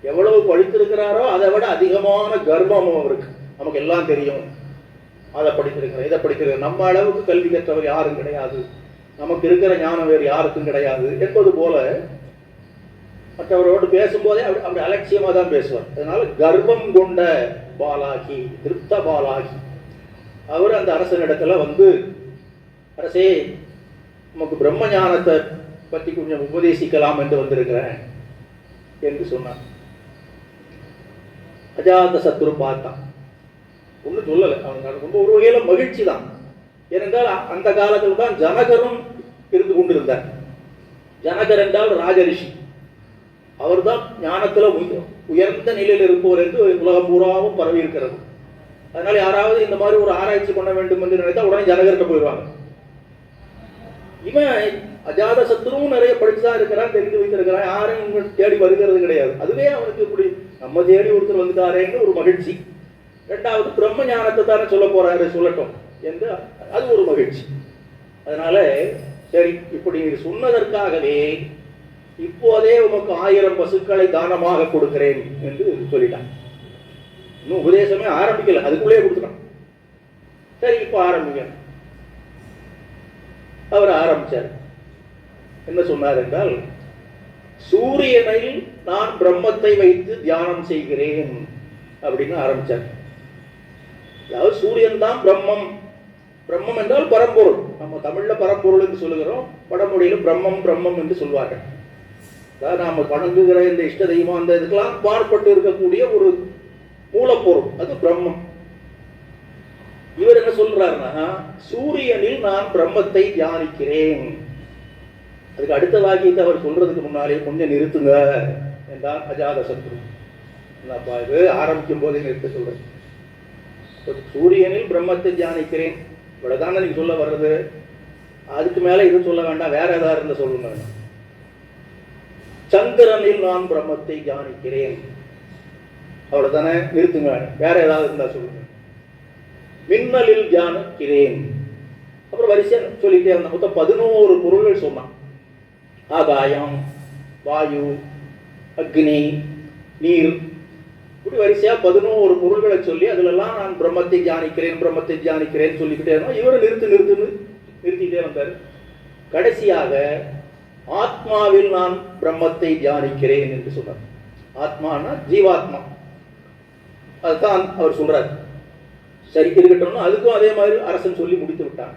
எவ்வளவு படித்திருக்கிறாரோ அதை விட அதிகமான கர்வமும் அவருக்கு. நமக்கு எல்லாம் தெரியும், அதை படித்திருக்கிறேன், இதை படித்திருக்கிறேன், நம்ம அளவுக்கு கல்வி கற்றவர் யாரும் கிடையாது, நமக்கு இருக்கிற ஞானம் வேறு யாருக்கும் கிடையாது என்பது போல மற்றவரோடு பேசும்போதே அப்படி அலட்சியமாக தான் பேசுவார். அதனால கர்வம் கொண்ட பாலாகி, திருப்த பாலாகி. அவர் அந்த அரசனிடத்துல வந்து, அரசே நமக்கு பிரம்ம ஞானத்தை பற்றி கொஞ்சம் உபதேசிக்கலாம் என்று வந்திருக்கிறேன் என்று சொன்னார். அஜாத சத்ரு பார்த்தான், ஒன்றும் சொல்லலை. அவனுக்கு ரொம்ப ஒரு வகையில மகிழ்ச்சி தான். ஏனென்றால் அந்த காலத்தில் தான் ஜனகரும் இருந்து கொண்டிருந்தார். ஜனகர் என்றால் ராஜரிஷி. அவர் தான் ஞானத்தில் உயர்ந்த நிலையில் இருப்பவர் என்று உலகம் பூராவும் பரவி இருக்கிறது. அதனால யாராவது இந்த மாதிரி ஒரு ஆராய்ச்சி பண்ண வேண்டும் என்று நினைத்தா உடனே ஜனகர்கிட்ட போயிடுவாங்க. இவன் அஜாத சத்ருவும் நிறைய படிச்சுதான் இருக்கிறான், தெரிந்து வைத்திருக்கிறான், யாரும் தேடி வருகிறது கிடையாது. அதுவே அவனுக்கு இப்படி நம்ம தேடி ஒருத்தர் வந்துட்டாரேன்னு ஒரு மகிழ்ச்சி. ரெண்டாவது பிரம்ம ஞானத்தை தானே சொல்ல போறாரு, சொல்லட்டும் என்று அது ஒரு மகிழ்ச்சி. அதனால சரி, இப்படி சொன்னதற்காகவே இப்போதே உமக்கு 1000 பசுக்களை தானமாக கொடுக்கிறேன் என்று சொல்லிட்டான். இன்னும் உபதேசமே ஆரம்பிக்கல, அதுக்குள்ளே கொடுத்துட்டான். சரி, இப்போ ஆரம்பிங்க. அவர் ஆரம்பிச்சார். என்ன சொன்னார் என்றால், சூரியனில் நான் பிரம்மத்தை வைத்து தியானம் செய்கிறேன் அப்படின்னு ஆரம்பிச்சார். அதாவது சூரியன் தான் பிரம்மம். பிரம்மம் என்றால் பரம்பொருள். நம்ம தமிழ்ல பரம்பொருள் என்று சொல்லுகிறோம், வடமொழியிலும் பிரம்மம் பிரம்மம் என்று சொல்வார்கள். அதாவது நாம வணங்குகிற இந்த இஷ்ட தெய்வம் அந்த இதுக்கெல்லாம் பார்ப்பட்டு இருக்கக்கூடிய ஒரு மூலப்பொருள், அது பிரம்மம். இவர் என்ன சொல்றாருன்னா, சூரியனில் நான் பிரம்மத்தை தியானிக்கிறேன். அதுக்கு அடுத்த வாக்கியத்தை அவர் சொல்றதுக்கு முன்னாலே கொஞ்சம் நிறுத்துங்க என்றார் அஜாத சத்ரு. என்னப்பா இது, ஆரம்பிக்கும் போதே நிறுத்த சொல்றேன். சூரியனில் பிரம்மத்தை தியானிக்கிறேன், இவ்வளவுதானே நீங்க சொல்ல வர்றது, அதுக்கு மேல இது சொல்ல வேண்டாம், வேற ஏதாவது இருந்தா சொல்லுங்க. சந்திரனில் நான் பிரம்மத்தை தியானிக்கிறேன், அவ்வளவுதானே, நிறுத்துங்க, வேற ஏதாவது இருந்தா சொல்லுங்க. மின்னலில் தியானிக்கிறேன். அப்புறம் வரிசையா சொல்லிட்டே இருந்த மொத்தம் 11 பொருள்கள் சொன்னான். ஆகாயம், வாயு, அக்னி, நீர், இப்படி வரிசையா 11 பொருள்களை சொல்லி அதுலெல்லாம் நான் பிரம்மத்தை தியானிக்கிறேன் பிரம்மத்தை தியானிக்கிறேன் சொல்லிக்கிட்டே இருந்தோம். இவரு நிறுத்திட்டே வந்தார். கடைசியாக ஆத்மாவில் நான் பிரம்மத்தை தியானிக்கிறேன் என்று சொன்னார். ஆத்மானா ஜீவாத்மா, அதுதான் அவர் சொல்றார். சரி இருக்கட்டும், அதுக்கும் அதே மாதிரி அரசன் சொல்லி முடித்து விட்டான்.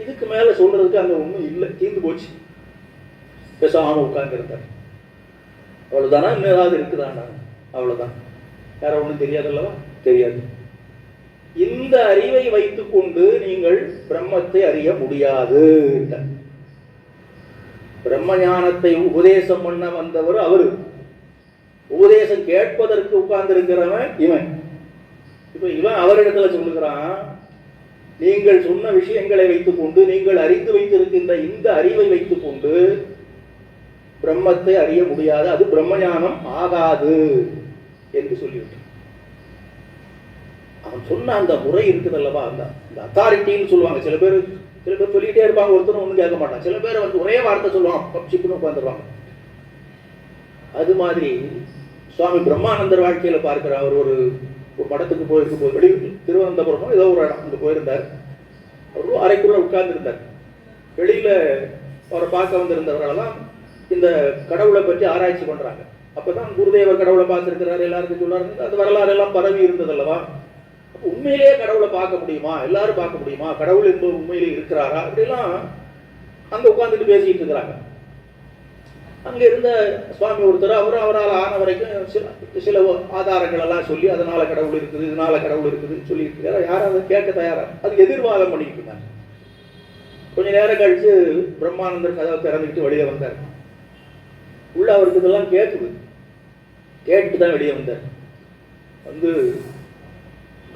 இதுக்கு மேல சொல்றதுக்கு அங்க ஒன்றும் இல்லை, தீர்ந்து போச்சு. பேசாம உட்கார்ந்து இருந்தார். அவ்வளவுதானா, இன்னும் ஏதாவது இருக்குதானா? அவ்வளவுதான், வேற ஒன்றும் தெரியாதல்லவா? தெரியாது. இந்த அறிவை வைத்துக் கொண்டு நீங்கள் பிரம்மத்தை அறிய முடியாது. பிரம்ம ஞானத்தை உபதேசம் பண்ண வந்தவர் அவரு, உபதேசம் கேட்பதற்கு உட்கார்ந்து இருக்கிறவன் இவன். இப்ப இவன் அவரிடத்துல சொல்லுகிறான், நீங்கள் சொன்ன விஷயங்களை வைத்துக் கொண்டு, நீங்கள் அறிந்து வைத்திருக்கின்ற இந்த அறிவை வைத்துக் கொண்டு பிரம்மத்தை அறிய முடியாது, அது பிரம்ம ஞானம் ஆகாது என்று சொல்லிவிட்டான். அவன் சொன்ன அந்த முறை இருக்குது அல்லவா, அந்த அத்தாரிட்டின்னு சொல்லுவாங்க. சில பேர் சொல்லிக்கிட்டே இருப்பாங்க, ஒருத்தரும் ஒன்றும் கேட்க மாட்டாங்க. சில பேர் வந்து ஒரே வார்த்தை சொல்லுவாங்க, பப்சிப்புன்னு உட்காந்துருவாங்க. அது மாதிரி சுவாமி பிரம்மானந்தர் வாழ்க்கையில பார்க்கிற அவர் ஒரு படத்துக்கு போயிருக்கும் போது, வெளி திருவனந்தபுரமோ ஏதோ ஒரு இடம் அங்கே போயிருந்தார். அவரும் அறைக்குள்ள உட்கார்ந்துருந்தார். வெளியில அவரை பார்க்க வந்திருந்தவர்களெல்லாம் இந்த கடவுளை பற்றி ஆராய்ச்சி பண்றாங்க. அப்பதான் குருதேவர் கடவுளை பார்த்திருக்கிறாரு, எல்லாருக்கும் சொல்லாரு. அந்த வரலாறு எல்லாம் பரவி இருந்தது அல்லவா. உண்மையிலேயே கடவுளை பார்க்க முடியுமா, எல்லாரும் பார்க்க முடியுமா, கடவுள் என்பது உண்மையிலே இருக்கிறாரா, அப்படிலாம் அங்க உட்கார்ந்துட்டு பேசிட்டு இருக்கிறாங்க. அங்க இருந்த சுவாமி ஒருத்தர் அவரால் ஆன வரைக்கும் சில ஆதாரங்கள் எல்லாம் சொல்லி, அதனால கடவுள் இருக்குது, இதனால கடவுள் இருக்குது சொல்லிட்டு இருக்காரு. யாரும் அதை கேட்க தயாரா, அது எதிர்வாதம் பண்ணிட்டு இருந்தாங்க. கொஞ்ச நேரம் கழிச்சு பிரம்மானந்தர் கதவை திறந்துக்கிட்டு வெளியே வந்தார். உள்ள அவருக்கு இதெல்லாம் கேட்குது, கேட்டு தான் வெளியே வந்தார். வந்து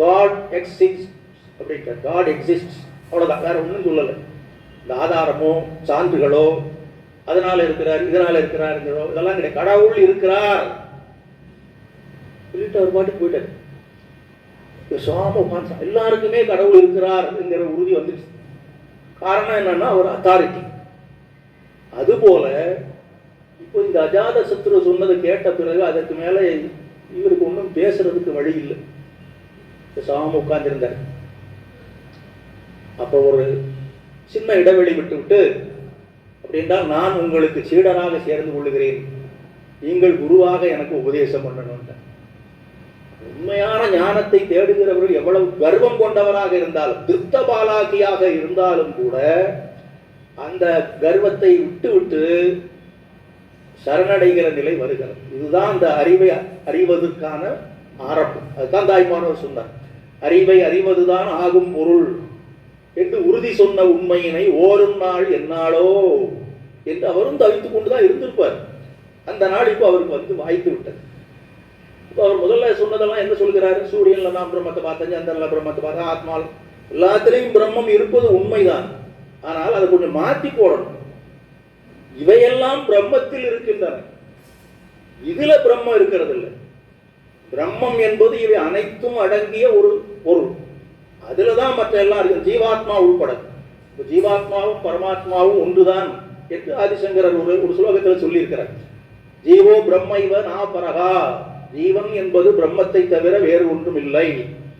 காட் எக்ஸிஸ்ட் அப்படின்ட்டார். காட் எக்ஸிஸ்ட், அவ்வளோதான், வேற ஒன்றும் சொல்லலை. இந்த ஆதாரமோ சான்றுகளோ அதனால இருக்கிறார் இதனால இருக்கிறாருங்கிறோ இதெல்லாம் கிடையாது. கடவுள் இருக்கிறார் சொல்லிட்டு அவர் பாட்டுக்கு போயிட்டார். எல்லாருக்குமே கடவுள் இருக்கிறார் என்கிற உறுதி வந்துச்சு. காரணம் என்னன்னா ஒரு அத்தாரிட்டி. அதுபோல இப்போ இந்த அஜாத சத்ரு சொன்னதை கேட்ட பிறகு அதற்கு மேல இவருக்கு ஒன்றும் பேசுறதுக்கு வழி இல்லை. பேசாம உட்கார்ந்திருந்தார். அப்போ ஒரு சின்ன இடைவெளி விட்டு அப்படின்றால், நான் உங்களுக்கு சீடராக சேர்ந்து கொள்ளுகிறேன், நீங்கள் குருவாக எனக்கு உபதேசம் பண்ணணும். உண்மையான ஞானத்தை தேடுகிறவர்கள் எவ்வளவு கர்வம் கொண்டவராக இருந்தாலும், திருப்த பாலாக்கியாக இருந்தாலும் கூட அந்த கர்வத்தை விட்டு சரணடைகிற நிலை வருகிறது. இதுதான் அந்த அறிவை அறிவதற்கான ஆரம்பம். அதுதான் தாய்மானவர் சொன்னார், அறிவை அறிவதுதான் ஆகும் பொருள் என்று உறுதி சொன்ன உண்மையினை ஓரும் நாள் என்னாலோ என்று அவரும் தவித்துக் கொண்டுதான் இருந்திருப்பார். அந்த நாள் இப்போ அவருக்கு வந்து வாய்த்து விட்டது. இப்போ அவர் முதல்ல சொன்னதெல்லாம் என்ன சொல்கிறாரு, சூரியன்ல நான் பிரம்மத்தை பார்த்தேன், சந்திரன்ல பிரம்மத்தை பார்த்தேன், ஆத்மா எல்லாத்திலையும் பிரம்மம் இருப்பது உண்மைதான். ஆனால் அதை கொஞ்சம் மாற்றி போடணும். இவையெல்லாம் பிரம்மத்தில் இருக்கின்றன, இதுல பிரம்மம் இருக்கிறது இல்லை. பிரம்மம் என்பது இவை அனைத்தும் அடங்கிய ஒரு பொருள். அதுலதான் மற்ற எல்லாம் இருக்கு, ஜீவாத்மா உள்பட. ஜீவாத்மாவும் பரமாத்மாவும் ஒன்றுதான் என்று ஆதிசங்கரர் ஒரு ஸ்லோகத்தில் சொல்லி இருக்கிறார். ஜீவோ பிரம்ம இவ நா பரகா, ஜீவன் என்பது பிரம்மத்தை தவிர வேறு ஒன்றும் இல்லை.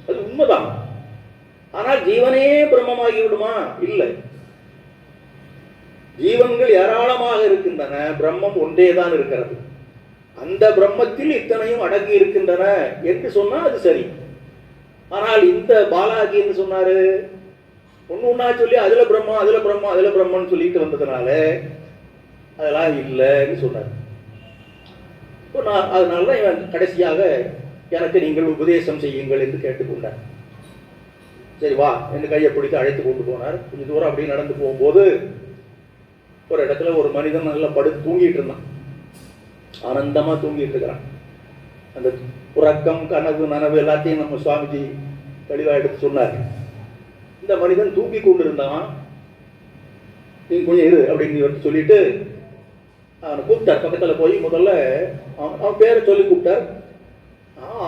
அது உண்மைதான். ஆனால் ஜீவனே பிரம்மமாகி விடுமா? இல்லை. ஜீவன்கள் ஏராளமாக இருக்கின்றன, பிரம்மம் ஒன்றேதான் இருக்கிறது. அந்த பிரம்மத்தில் இத்தனையும் அடங்கி இருக்கின்றன என்று சொன்னா அது சரி. ஆனால் இந்த பாலாஜி என்ன சொன்னாரு, ஒன்னா சொல்லி அதுல பிரம்மம் அதுல பிரம்மம் அதுல பிரம்மன்னு சொல்லிட்டு வந்ததுனால அதெல்லாம் இல்லைன்னு சொன்னார். இப்போ நான் அதனாலதான் இவன் கடைசியாக எனக்கு நீங்கள் உபதேசம் செய்யுங்கள் என்று கேட்டுக்கொண்டார். சரி வா என்று கையை பிடித்து அழைத்து கொண்டு போனார். கொஞ்சம் தூரம் அப்படி நடந்து போகும்போது ஒரு இடத்துல ஒரு மனிதன் நல்லா படுத்து தூங்கிட்டு இருந்தான். ஆனந்தமா தூங்கிட்டு இருக்கிறான். அந்த உறக்கம் கனவு நனவு எல்லாத்தையும் நம்ம சுவாமிஜி தெளிவா எடுத்து சொன்னார். இந்த மனிதன் தூங்கி கொண்டு இருந்தான். நீ கொஞ்சம் இரு அப்படின்னு சொல்லிட்டு அவனை கூப்பிட்டார். பக்கத்துல போய் முதல்ல அவன் பேரை சொல்லி கூப்பிட்டார்.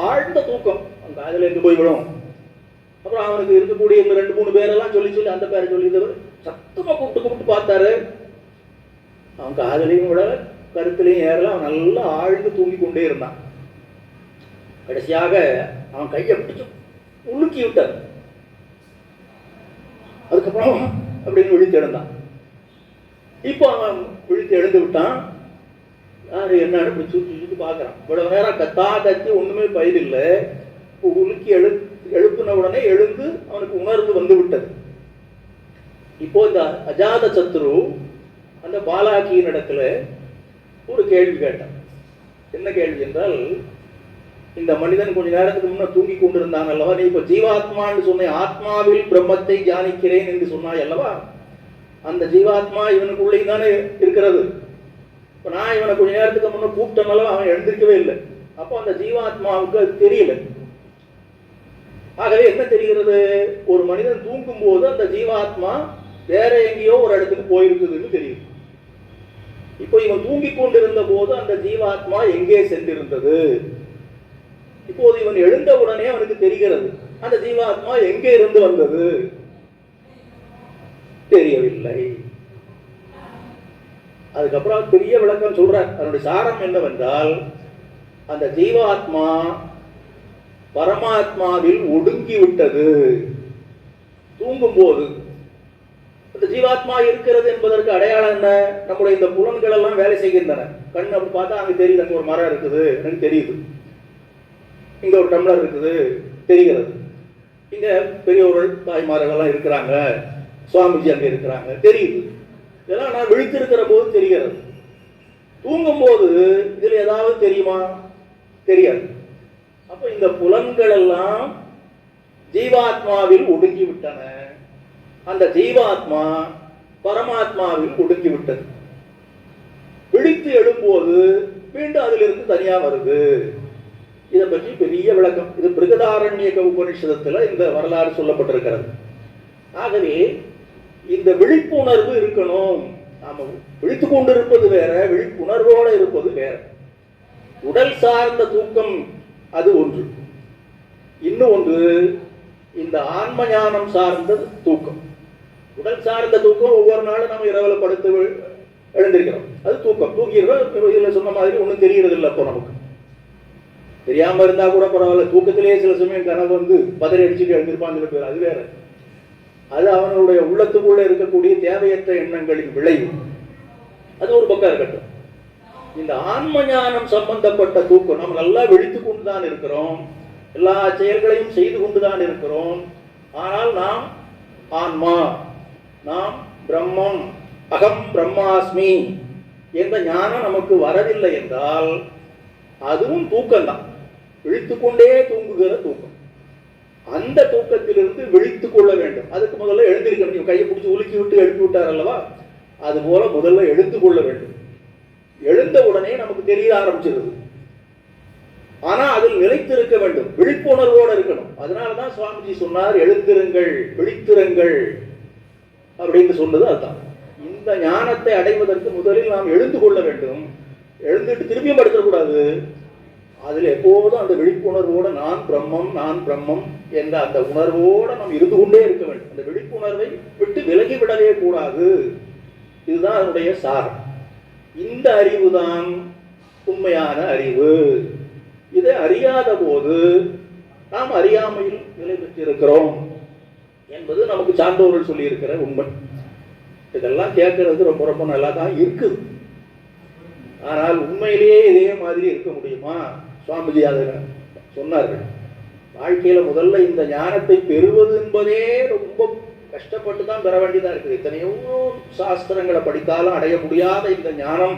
ஆழ்ந்த தூக்கம் அந்த காதல எங்க போய் விடும். அப்புறம் அவனுக்கு இருக்கக்கூடிய இந்த 2-3 பேரெல்லாம் சொல்லி அந்த பேரை சொல்லி சத்தமா கூப்பிட்டு பார்த்தாரு. அவன் காதலையும் விட கருத்துலையும் ஏறல. அவன் நல்லா ஆழ்ந்து தூங்கி கொண்டே இருந்தான். கடைசியாக அவன் கையை பிடிச்சு உலுக்கி விட்டார். அதுக்கப்புறம் அப்படின்னு விழித்து எழுந்தான். இப்போ அவன் விழித்து எழுந்து விட்டான். யாரு என்னன்னு சுற்றி பார்க்கறான். இவ்வளவு நேரம் கத்தி ஒண்ணுமே பயிரில்லை. உலுக்கி எழுப்பின உடனே எழுந்து அவனுக்கு உணர்வு வந்து விட்டது. இப்போ இந்த அஜாத சத்ரு அந்த பாலாக்கியின் இடத்துல ஒரு கேள்வி கேட்டான். என்ன கேள்வி என்றால், இந்த மனிதன் கொஞ்ச நேரத்துக்கு முன்ன தூங்கி கொண்டிருந்தாங்க அல்லவா, நீ இப்ப ஜீவாத்மான்னு சொன்ன, ஆத்மாவில் பிரம்மத்தை தியானிக்கிறேன் என்று சொன்னாய் அல்லவா, அந்த ஜீவாத்மா இவனுக்குள்ளே தானே இருக்கிறது. இப்ப நான் இவனை கொஞ்ச நேரத்துக்கு முன்ன கூப்பிட்டனால அவன் எழுந்திருக்கவே இல்லை. அப்போ அந்த ஜீவாத்மாவுக்கு அது தெரியல. ஆகவே என்ன தெரிகிறது, ஒரு மனிதன் தூங்கும் போது அந்த ஜீவாத்மா வேற எங்கேயோ ஒரு இடத்துக்கு போயிருக்குதுன்னு தெரியுது. இப்போ இவன் தூங்கிக் கொண்டிருந்த போது அந்த ஜீவாத்மா எங்கே சென்றிருந்தது, இப்போது இவன் எழுந்த உடனே அவனுக்கு தெரிகிறது அந்த ஜீவாத்மா எங்கே இருந்து வந்தது, தெரியவில்லை. அதுக்கப்புறம் பெரிய விளக்கம் சொல்றார். அதனுடைய சாரம் என்னவென்றால், அந்த ஜீவாத்மா பரமாத்மாவில் ஒடுங்கி விட்டது. தூங்கும் போது அந்த ஜீவாத்மா இருக்கிறது என்பதற்கு அடையாளம் என்ன, நம்முடைய இந்த புலன்கள் எல்லாம் வேலை செய்கின்றன. கண் அப்படி பார்த்தா அங்க தெரியுது, அங்க ஒரு மரம் இருக்குது எனக்கு தெரியுது, இங்க ஒரு டம்ளர் இருக்குது தெரிகிறது, இங்க பெரியவர்கள் தாய்மார்கள் இருக்கிறாங்க, சுவாமிஜி அங்க இருக்கிறாங்க தெரியுது. இதெல்லாம் நான் விழித்திருக்கிற போது தெரிகிறது. தூங்கும் போது இதுல ஏதாவது தெரியுமா, தெரியாது. அப்ப இந்த புலன்கள் எல்லாம் ஜீவாத்மாவில் ஒடுங்கி விட்டன. அந்த ஜீவாத்மா பரமாத்மாவில் ஒடுங்கி விட்டது. விழித்து எழும்போது மீண்டும் அதிலிருந்து தனியா வருது. இதை பற்றி பெரிய விளக்கம், இது பிருகதாரண்யக உபனிஷதத்துல இந்த வரலாறு சொல்லப்பட்டிருக்கிறது. ஆகவே இந்த விழிப்புணர்வு இருக்கணும். நாம விழித்து கொண்டிருப்பது வேற, விழிப்புணர்வோட இருப்பது வேற. உடல் சார்ந்த தூக்கம் அது ஒன்று, இன்னும் ஒன்று இந்த ஆன்ம ஞானம் சார்ந்த தூக்கம். உடல் சார்ந்த தூக்கம் ஒவ்வொரு நாளும் நம்ம இரவுல படுத்து எழுந்திருக்கிறோம், அது தூக்கம். தூங்கிடுறோம், இதுல சொன்ன மாதிரி ஒன்றும் தெரியறது இல்லை. அப்போ நமக்கு தெரியாம இருந்தா கூட பரவாயில்ல, தூக்கத்திலேயே சில சமயம் கனவு வந்து பதறி அடிச்சுட்டு எழுந்திருப்பான்னு பேர், அது வேற. அது அவனுடைய உள்ளத்துக்குள்ள இருக்கக்கூடிய தேவையற்ற எண்ணங்களின் விளைவு. அது ஒரு பக்கம் இருக்கட்டும். இந்த ஆன்ம ஞானம் சம்பந்தப்பட்ட தூக்கம், நம்ம நல்லா விழித்து கொண்டுதான் இருக்கிறோம், எல்லா செயல்களையும் செய்து கொண்டுதான் இருக்கிறோம். ஆனால் நாம் ஆன்மா, நாம் பிரம்மம், அகம் பிரம்மாஸ்மி என்ற ஞானம் நமக்கு வரவில்லை என்றால் அதுவும் தூக்கம்தான், விழித்துக்கொண்டே தூங்குகிற தூக்கம். அந்த தூக்கத்திலிருந்து விழித்துக் கொள்ள வேண்டும். அதுக்கு முதல்ல எழுந்திருக்கணும். கையை பிடிச்சி உலுக்கி விட்டு எழுப்பி விட்டார் அல்லவா, அது போல முதல்ல எழுந்து கொள்ள வேண்டும். எழுந்த உடனே நமக்கு தெரிய ஆரம்பிச்சிருது. ஆனா அதில் நிலைத்திருக்க வேண்டும், விழிப்புணர்வோடு இருக்கணும். அதனாலதான் சுவாமிஜி சொன்னார், எழுந்திருங்கள் விழித்திருங்கள் அப்படின்னு சொன்னது அதுதான். இந்த ஞானத்தை அடைவதற்கு முதலில் நாம் எழுந்து கொள்ள வேண்டும். எழுந்துட்டு திரும்பியும் படுத்தக்கூடாது. அதில் எப்போதும் அந்த விழிப்புணர்வோடு நான் பிரம்மம், நான் பிரம்மம் என்ற அந்த உணர்வோடு நாம் இருந்து கொண்டே இருக்க வேண்டும். அந்த விழிப்புணர்வை விட்டு விலகி விடவே கூடாது. இதுதான் அதனுடைய சாரம். இந்த அறிவு தான் உண்மையான அறிவு. இதை அறியாத போது நாம் அறியாமையில் நிலை பெற்றிருக்கிறோம் என்பது நமக்கு சான்றோர்கள் சொல்லி இருக்கிற உண்மை. இதெல்லாம் கேட்கறது ரொம்ப ரொம்ப நல்லா தான் இருக்குது. ஆனால் உண்மையிலேயே இதே மாதிரி இருக்க முடியுமா? சுவாமிஜி அதை சொன்னார்கள். வாழ்க்கையில முதல்ல இந்த ஞானத்தை பெறுவது என்பதே ரொம்ப கஷ்டப்பட்டு தான் பெற வேண்டியதா இருக்குது. எத்தனையோ சாஸ்திரங்களை படித்தாலும் அடைய முடியாத இந்த ஞானம்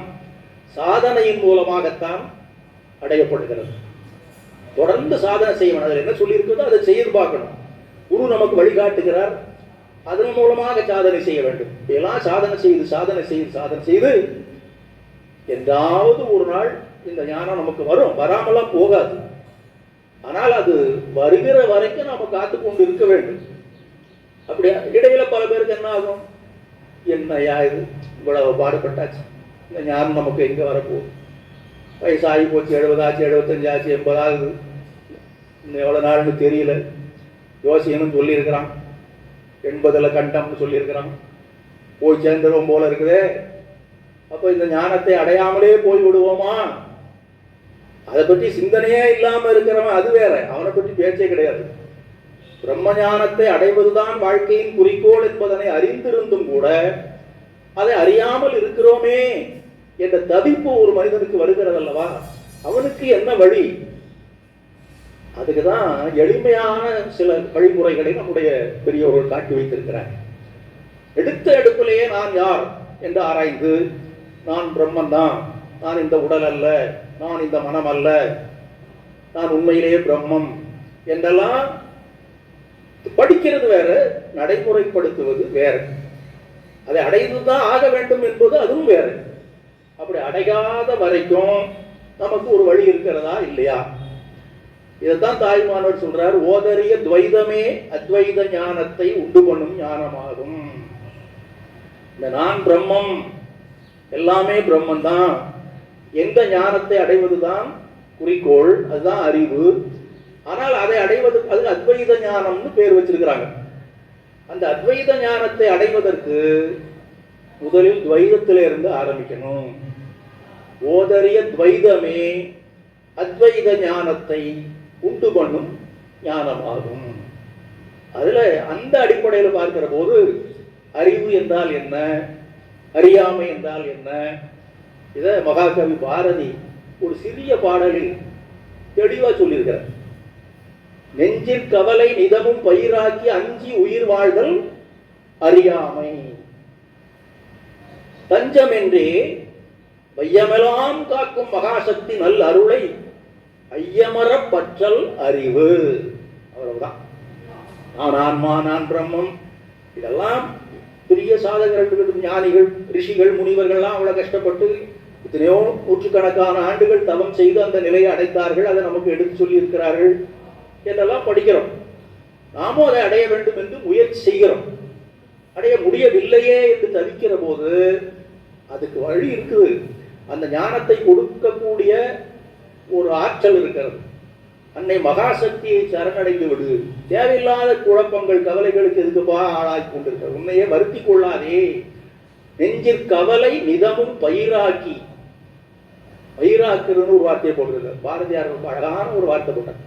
சாதனையின் மூலமாகத்தான் அடையப்படுகிறது. தொடர்ந்து சாதனை செய்யணும். அதில் என்ன சொல்லி இருக்குதோ அதை செய்து பார்க்கணும். குரு நமக்கு வழிகாட்டுகிறார், அதன் மூலமாக சாதனை செய்ய வேண்டும். எல்லாம் சாதனை செய்து சாதனை செய்து சாதனை செய்து என்றாவது ஒரு நாள் இந்த ஞானம் நமக்கு வரும். வராமலாம் போகாது. ஆனால் அது வருகிற வரைக்கும் நாம காத்து கொண்டு இருக்க வேண்டும். அப்படியா இடையில பல பேருக்கு என்ன ஆகும், என்னையா இது இவ்வளவு பாடுபட்டாச்சு, இந்த ஞானம் நமக்கு எங்க வரப்போகுது, வயசாகி போச்சு, 70 ஆச்சு, 75 ஆச்சு, 80 ஆகுது, இன்னும் எவ்வளவு நாள்னு தெரியல, யோசிக்கணும்னு சொல்லியிருக்கிறான், 80ல் கண்டம்னு சொல்லியிருக்கிறான், போய் சேர்ந்துடும் போல இருக்குதே. அப்போ இந்த ஞானத்தை அடையாமலே போய் விடுவோமா? அதை பற்றி சிந்தனையே இல்லாம இருக்கிறவன் அது வேற, அவனை பற்றி பேச்சே கிடையாது. பிரம்ம ஞானத்தை அடைவதுதான் வாழ்க்கையின் குறிக்கோள் என்பதனை அறிந்திருந்தும் கூட அதை அறியாமல் இருக்கிறோமே என்ற தவிப்பு ஒரு மனிதனுக்கு வருகிறது அல்லவா? அவனுக்கு என்ன வழி? அதுக்குதான் எளிமையான சில வழிமுறைகளை நம்முடைய பெரியவர்கள் காட்டி வைத்திருக்கிறார். எடுத்த எடுப்பிலேயே நான் யார் என்று ஆராய்ந்து, நான் பிரம்மன் தான், நான் இந்த உடல் அல்ல, நான் இந்த மனம் அல்ல, நான் உண்மையிலேயே பிரம்மம் என்றெல்லாம் படிக்கிறது வேற, நடைமுறைப்படுத்துவது வேற. அதை அடைந்துதான் ஆக வேண்டும் என்பது அதுவும் வேற. அப்படி அடையாத வரைக்கும் நமக்கு ஒரு வழி இருக்கிறதா இல்லையா? இதைத்தான் தாய்மானவர் சொல்றார், ஓதறிய துவைதமே அத்வைத ஞானத்தை உண்டு பண்ணும் ஞானமாகும். இந்த நான் பிரம்மம், எல்லாமே பிரம்மன் தான், எந்த ஞானத்தை அடைவதுதான் குறிக்கோள், அதுதான் அறிவு. ஆனால் அதை அடைவது, அது அத்வைத ஞானம்னு பேர் வச்சிருக்கிறாங்க. அந்த அத்வைத ஞானத்தை அடைவதற்கு முதலில் துவைதத்திலிருந்து ஆரம்பிக்கணும். ஓதறிய துவைதமே அத்வைத ஞானத்தை உண்டு பண்ணும் ஞானமாகும். அதுல அந்த அடிப்படையில் பார்க்கிற போது அறிவு என்றால் என்ன, அறியாமை என்றால் என்ன, இத மகாகவி பாரதி ஒரு சிறிய பாடலில் தெளிவா சொல்லியிருக்கிறார். நெஞ்சிற் கவலை நிதமும் பயிராக்கி அஞ்சி உயிர் வாழ்தல் அறியாமை, தஞ்சமென்றே வையமெல்லாம் காக்கும் மகாசக்தி நல் அருளை ஐயமர பற்றல் அறிவு. அவ்வளவுதான். நான் ஆன்மா, நான் பிரம்மம், இதெல்லாம் பெரிய சாதகர்கள், ஞானிகள், ரிஷிகள், முனிவர்கள்லாம் அவ்வளவு கஷ்டப்பட்டு எத்தனையோ நூற்றுக்கணக்கான ஆண்டுகள் தவம் செய்து அந்த நிலையை அடைத்தார்கள். அதை நமக்கு எடுத்து சொல்லி இருக்கிறார்கள் என்றெல்லாம் படிக்கிறோம். நாமும் அதை அடைய வேண்டும் என்று முயற்சி செய்கிறோம். அடைய முடியவில்லையே என்று தவிக்கிற போது அதுக்கு வழி இருக்குது. அந்த ஞானத்தை கொடுக்கக்கூடிய ஒரு ஆற்றல் இருக்கிறது. அன்னை மகாசக்தியை சரணடைந்து விடு. தேவையில்லாத குழப்பங்கள், கவலைகளுக்கு எதுக்குப்பா ஆளாக்கி கொண்டிருக்க? உன்னையே வருத்தி கொள்ளாதே. நெஞ்சிற் கவலை நிதமும் பயிராக்கி, பயிராக்குறதுன்னு ஒரு வார்த்தையை போட்டிருக்க. பாரதியார் ரொம்ப அழகான ஒரு வார்த்தை போட்டார்.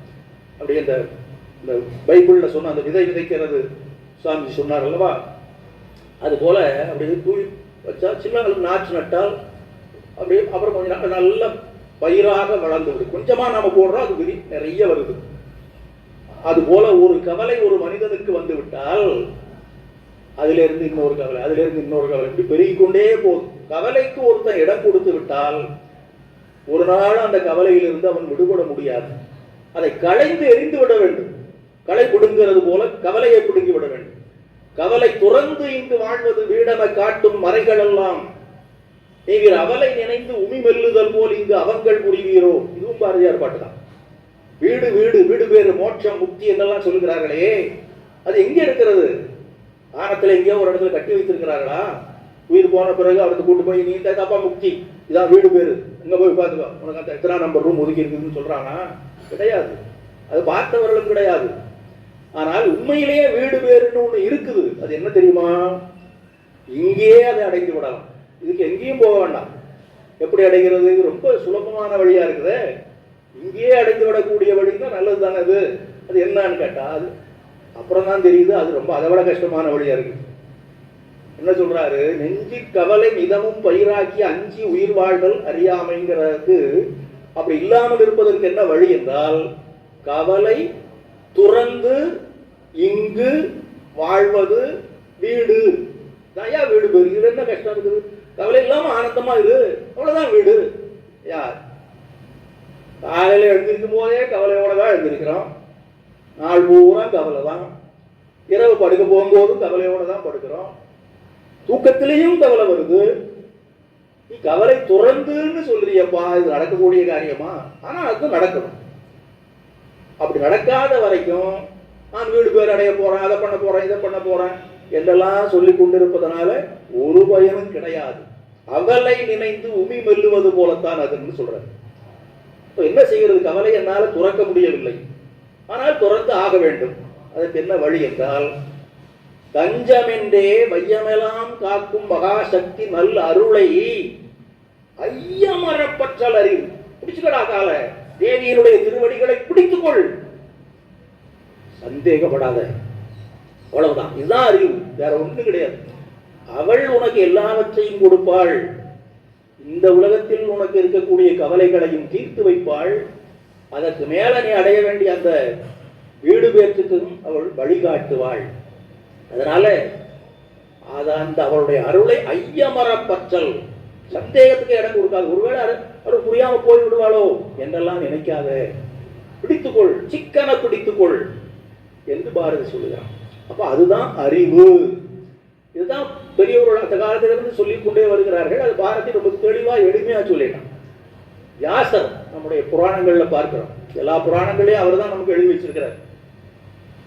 அப்படி இந்த பைபிள்ல சொன்ன அந்த விதை விதைக்கிறது சுவாமி சொன்னார் அல்லவா, அது போல அப்படி தூய் வச்சா சின்னங்களுக்கு நாற்று நட்டால் அப்படி அப்புறம் கொஞ்ச நாள் நல்ல பயிராக வளர்ந்து விடும். கொஞ்சமா நாம போடுறோம், அது விதி நிறைய வருது. அது போல ஒரு கவலை ஒரு மனிதனுக்கு வந்து விட்டால் அதுல இருந்து இன்னொரு கவலை, அதுல இருந்து இன்னொரு கவலை, இப்படி பெருகிக்கொண்டே போகுது. கவலைக்கு ஒருத்தன் இடம் கொடுத்து விட்டால் ஒரு நாள் அந்த கவலையிலிருந்து அவன் விடுபட முடியாது. அதை களைந்து எரிந்து விட வேண்டும். களை பிடுங்கிறது போல கவலையை பிடுங்கி விட வேண்டும். கவலை துறந்து இங்கு வாழ்வது வீடென காட்டும் மறைகள் எல்லாம் நீவீர் அவலை நினைந்து உமி மெல்லுதல் போல் இங்கு அவங்கள் புரிவீரோ. இதுவும் பாரதியார் பாட்டு தான். வீடு வீடு வீடு பேரு மோட்சம் முக்தி என்றெல்லாம் சொல்லுகிறார்களே, அது எங்கே இருக்கிறது? ஆனத்துல எங்கேயோ ஒரு இடத்துல கட்டி வைத்திருக்கிறார்களா? உயிர் போன பிறகு அவருக்கு கூட்டு போய் நீ தப்பா முக்தி, இதான் வீடு பேரு, அங்க போய் பார்த்துக்கோ, உனக்கு அந்த எத்தனை நம்பர் ரூம் ஒதுக்கி இருக்குதுன்னு சொல்றானா? கிடையாது. அது பார்த்தவர்களும் கிடையாது. ஆனால் உண்மையிலேயே வீடு பேருன்னு ஒண்ணு இருக்குது. அது என்ன தெரியுமா? இங்கேயே அதை அடைந்து விடலாம். இதுக்கு எங்கேயும் போக வேண்டாம். எப்படி அடைகிறது? ரொம்ப சுலபமான வழியா இருக்குது. இங்கேயே அடைந்து விடக்கூடிய வழி தான் நல்லது தானே. அது என்னன்னு கேட்டா அது அப்புறம் தான் தெரியுது அது ரொம்ப அதை விட கஷ்டமான வழியா இருக்கு. என்ன சொல்றாரு? நெஞ்சி கவலை மிதமும் பயிராக்கி அஞ்சி உயிர் வாழ்தல் அறியாமைங்கிறது அப்படி இல்லாமல் இருப்பதற்கு என்ன வழி என்றால், கவலை துறந்து இங்கு வாழ்வது வீடு. தயா வீடு பேரு. இது என்ன கஷ்டம் இருக்குது? கவலை இல்லாம ஆனந்தமா இரு, அவ்வளவுதான் வீடு. யார் காலையில எழுந்திருக்கும் போதே கவலையோட தான் எழுந்திருக்கிறோம். நாள் பூரா கவலை தான். இரவு படுக்க போகும்போதும் கவலையோட தான் படுக்கிறோம். தூக்கத்திலையும் கவலை வருது. நீ கவலை துறந்துன்னு சொல்றியப்பா, இது நடக்கக்கூடிய காரியமா? ஆனா அது நடக்கணும். அப்படி நடக்காத வரைக்கும் நான் வீடு பேர் அடைய போறேன், அதை பண்ண போறேன், இதை பண்ண போறேன் என்றெல்லாம் சொல்லி கொண்டிருப்பதனால ஒரு பயனும் கிடையாது. அவலை நினைந்து உமி மெல்லுவது போலத்தான் அதுன்னு சொல்றாரு. என்ன செய்கிறது? கவலை என்னால் துறக்க முடியவில்லை, ஆனால் துறந்து ஆக வேண்டும். அதற்கு என்ன வழி என்றால், தஞ்சமென்றே வையமெல்லாம் காக்கும் மகாசக்தி நல் அருளை ஐயமரப்பற்றல் அறிவு. பிடிச்சுக்கடா கால தேவியினுடைய திருவடிகளை பிடித்துக்கொள், சந்தேகப்படாத, அவ்வளவுதான். இதுதான் அறிவு, வேற ஒன்றும் கிடையாது. அவள் உனக்கு எல்லாவற்றையும் கொடுப்பாள். இந்த உலகத்தில் உனக்கு இருக்கக்கூடிய கவலைகளையும் தீர்த்து வைப்பாள். அதற்கு மேல நீ அடைய வேண்டிய அந்த வீடு பேற்றுக்கும் அவள் வழிகாட்டுவாள். அதனால அந்த அவளுடைய அருளை ஐயமரப்பற்றல், சந்தேகத்துக்கு இடம் கொடுக்காது. ஒருவேளை அவள் புரியாம போய் விடுவாளோ என்றெல்லாம் நினைக்காத. பிடித்துக்கொள், சிக்கன பிடித்துக்கொள் என்று பாரதி சொல்லுகிறான். அப்ப அதுதான் அறிவு. இதுதான் பெரியவர்கள் அந்த காலத்திலிருந்து சொல்லிக் கொண்டே வருகிறார்கள். அது பாரதி ரொம்ப தெளிவா எளிமையா சொல்லிட்டான். வியாசர் நம்முடைய புராணங்கள்ல பார்க்கிறோம். எல்லா புராணங்களையும் அவர் தான் நமக்கு எழுதி வச்சிருக்கிறார்.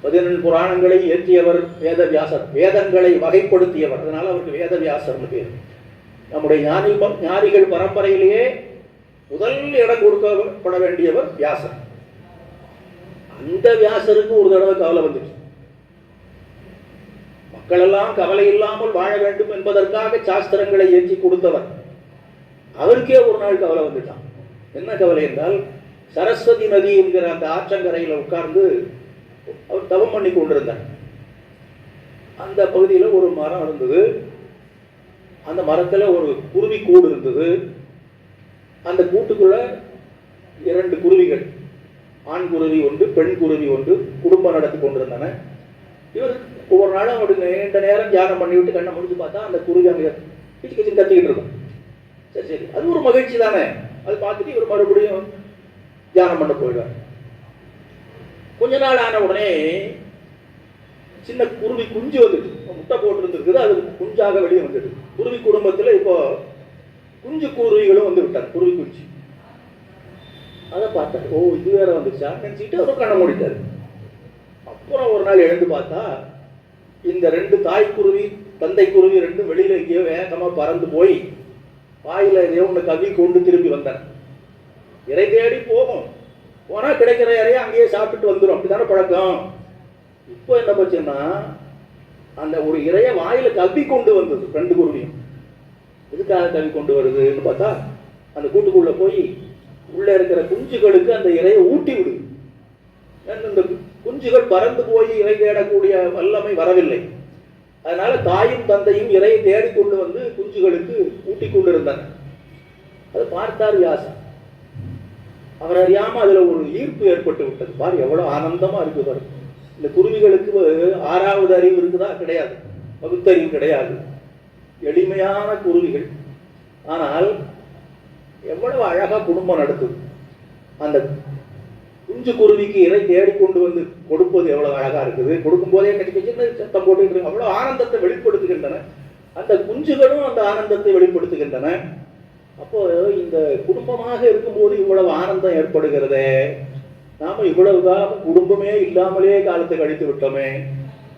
14 புராணங்களை இயற்றியவர் வேத வியாசர், வேதங்களை வகைப்படுத்தியவர். அதனால அவருக்கு வேத வியாசர்னு பேர். நம்முடைய ஞானிகள் பரம்பரையிலேயே முதல் இடம் கொடுக்கப்பட வேண்டியவர் வியாசர். அந்த வியாசருக்கு ஒரு தடவை கவலை வந்துச்சு. மக்கள் எல்லாம் கவலை இல்லாமல் வாழ வேண்டும் என்பதற்காக சாஸ்திரங்களை ஏற்றி கொடுத்தவர். அவருக்கே ஒரு நாள் கவலை வந்துட்டான். என்ன கவலை என்றால், சரஸ்வதி நதி என்கிற அந்த ஆற்றங்கரையில் உட்கார்ந்து அவர் தவம் பண்ணி கொண்டிருந்தார். அந்த பகுதியில் ஒரு மரம் இருந்தது. அந்த மரத்தில் ஒரு குருவி கூடு இருந்தது. அந்த கூட்டுக்குள்ள 2 குருவிகள், ஆண் குருவி ஒன்று, பெண் குருவி ஒன்று, குடும்பம் நடத்தி கொண்டிருந்தன. இவர் ஒவ்வொரு நாளும் அவருக்கு நீண்ட நேரம் தியானம் பண்ணிவிட்டு கண்ணை முடிச்சு பார்த்தா அந்த குருவி அங்கே கிச்சு கிச்சின்னு கத்திக்கிட்டு இருக்கும். சரி சரி, அது ஒரு மகிழ்ச்சி தானே. அது பார்த்துட்டு இவர் மறுபடியும் தியானம் பண்ண போயிடுவார். கொஞ்ச நாள் ஆன உடனே சின்ன குருவி குஞ்சு வந்துட்டு முட்டை போட்டு இருந்திருக்குது. அது குஞ்சாக வெளியே வந்துட்டு குருவி குடும்பத்தில் இப்போ குஞ்சு குருவிகளும் வந்து விட்டார். குருவி குஞ்சு அதை பார்த்தாரு. ஓ, இது வேற வந்துச்சா நினைச்சிட்டு அவர் கண்ணை மூடிட்டாரு. அப்புறம் ஒரு நாள் எழுந்து பார்த்தா இந்த 2 தாய் குருவி தந்தை குருவி 2 வெளியில எங்கேயோ வேகமா பறந்து போய் வாயில எதையோ ஒன்று கவி கொண்டு திரும்பி வந்தார். இறை தேடி போகும், போனா கிடைக்கிற இறைய அங்கேயே சாப்பிட்டுட்டு வந்துடும். அப்படித்தானே பழக்கம். இப்போ என்ன பட்சம்னா, அந்த ஒரு இறைய வாயில கவி கொண்டு வந்தது 2 குருவியும். எதுக்காக கவி கொண்டு வருதுன்னு பார்த்தா, அந்த கூட்டுக்குள்ள போய் உள்ள இருக்கிற குஞ்சுகளுக்கு அந்த இறையை ஊட்டி விடுது. இந்த குஞ்சுகள் பறந்து போய் இறை தேடக்கூடிய வல்லமை வரவில்லை. அதனால தாயும் தந்தையும் இறையை தேடிக்கொண்டு வந்து குஞ்சுகளுக்கு ஊட்டி கொண்டு இருந்தாங்க. அதை பார்த்தார் வியாசர். அவர் அறியாம அதுல ஒரு ஈர்ப்பு ஏற்பட்டு விட்டது. பாரு எவ்வளவு ஆனந்தமா இருக்கு பாரு. இந்த குருவிகளுக்கு 6வது அறிவு இருக்குதா? கிடையாது. பகுத்தறிவு கிடையாது. எளிமையான குருவிகள். ஆனால் எவ்வளவு அழகா குடும்பம் நடத்துது. அந்த குஞ்சு குருவிக்கு இறை தேடிக்கொண்டு வந்து கொடுப்பது எவ்வளவு அழகா இருக்குது. கொடுக்கும் போதே சின்ன சத்தம் போட்டு அவ்வளவு ஆனந்தத்தை வெளிப்படுத்துகின்றன. அந்த குஞ்சுகளும் அந்த ஆனந்தத்தை வெளிப்படுத்துகின்றன. அப்போ இந்த குடும்பமாக இருக்கும்போது இவ்வளவு ஆனந்தம் ஏற்படுகிறதே. நாம இவ்வளவு காலம் குடும்பமே இல்லாமலே காலத்தை கழித்து விட்டோமே.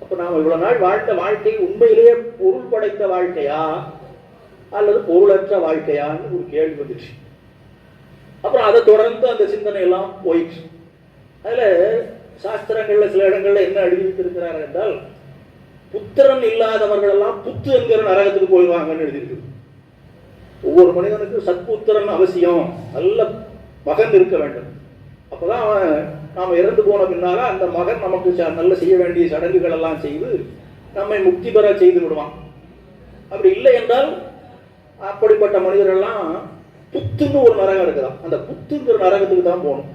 அப்ப நாம இவ்வளவு நாள் வாழ்ந்த வாழ்க்கை உண்மையிலேயே பொருள் படைத்த வாழ்க்கையா அல்லது பொருளற்ற வாழ்க்கையான்னு ஒரு கேள்வி வந்துச்சு. அப்புறம் அதை தொடர்ந்து அந்த சிந்தனை எல்லாம் போயிடுச்சு. அதுல சாஸ்திரங்கள்ல சில இடங்கள்ல என்ன எழுதியிருக்கிறார் என்றால், புத்திரன் இல்லாதவர்கள் எல்லாம் புத்து என்கிற நரகத்துக்கு போயிடுவாங்கன்னு எழுதியிருக்கு. ஒவ்வொரு மனிதனுக்கு சத்புத்திரன் அவசியம். நல்ல மகன் இருக்க வேண்டும். அப்பதான் அவன் நாம இறந்து போன பின்னால அந்த மகன் நமக்கு நல்ல செய்ய வேண்டிய சடங்குகள் எல்லாம் செய்து நம்மை முக்தி பெற செய்து விடுவான். அப்படி இல்லை என்றால் அப்படிப்பட்ட மனிதர்கள்லாம் புத்துன்னு ஒரு நரகம் இருக்குதான். அந்த புத்துங்கிற நரகத்துக்கு தான் போகணும்.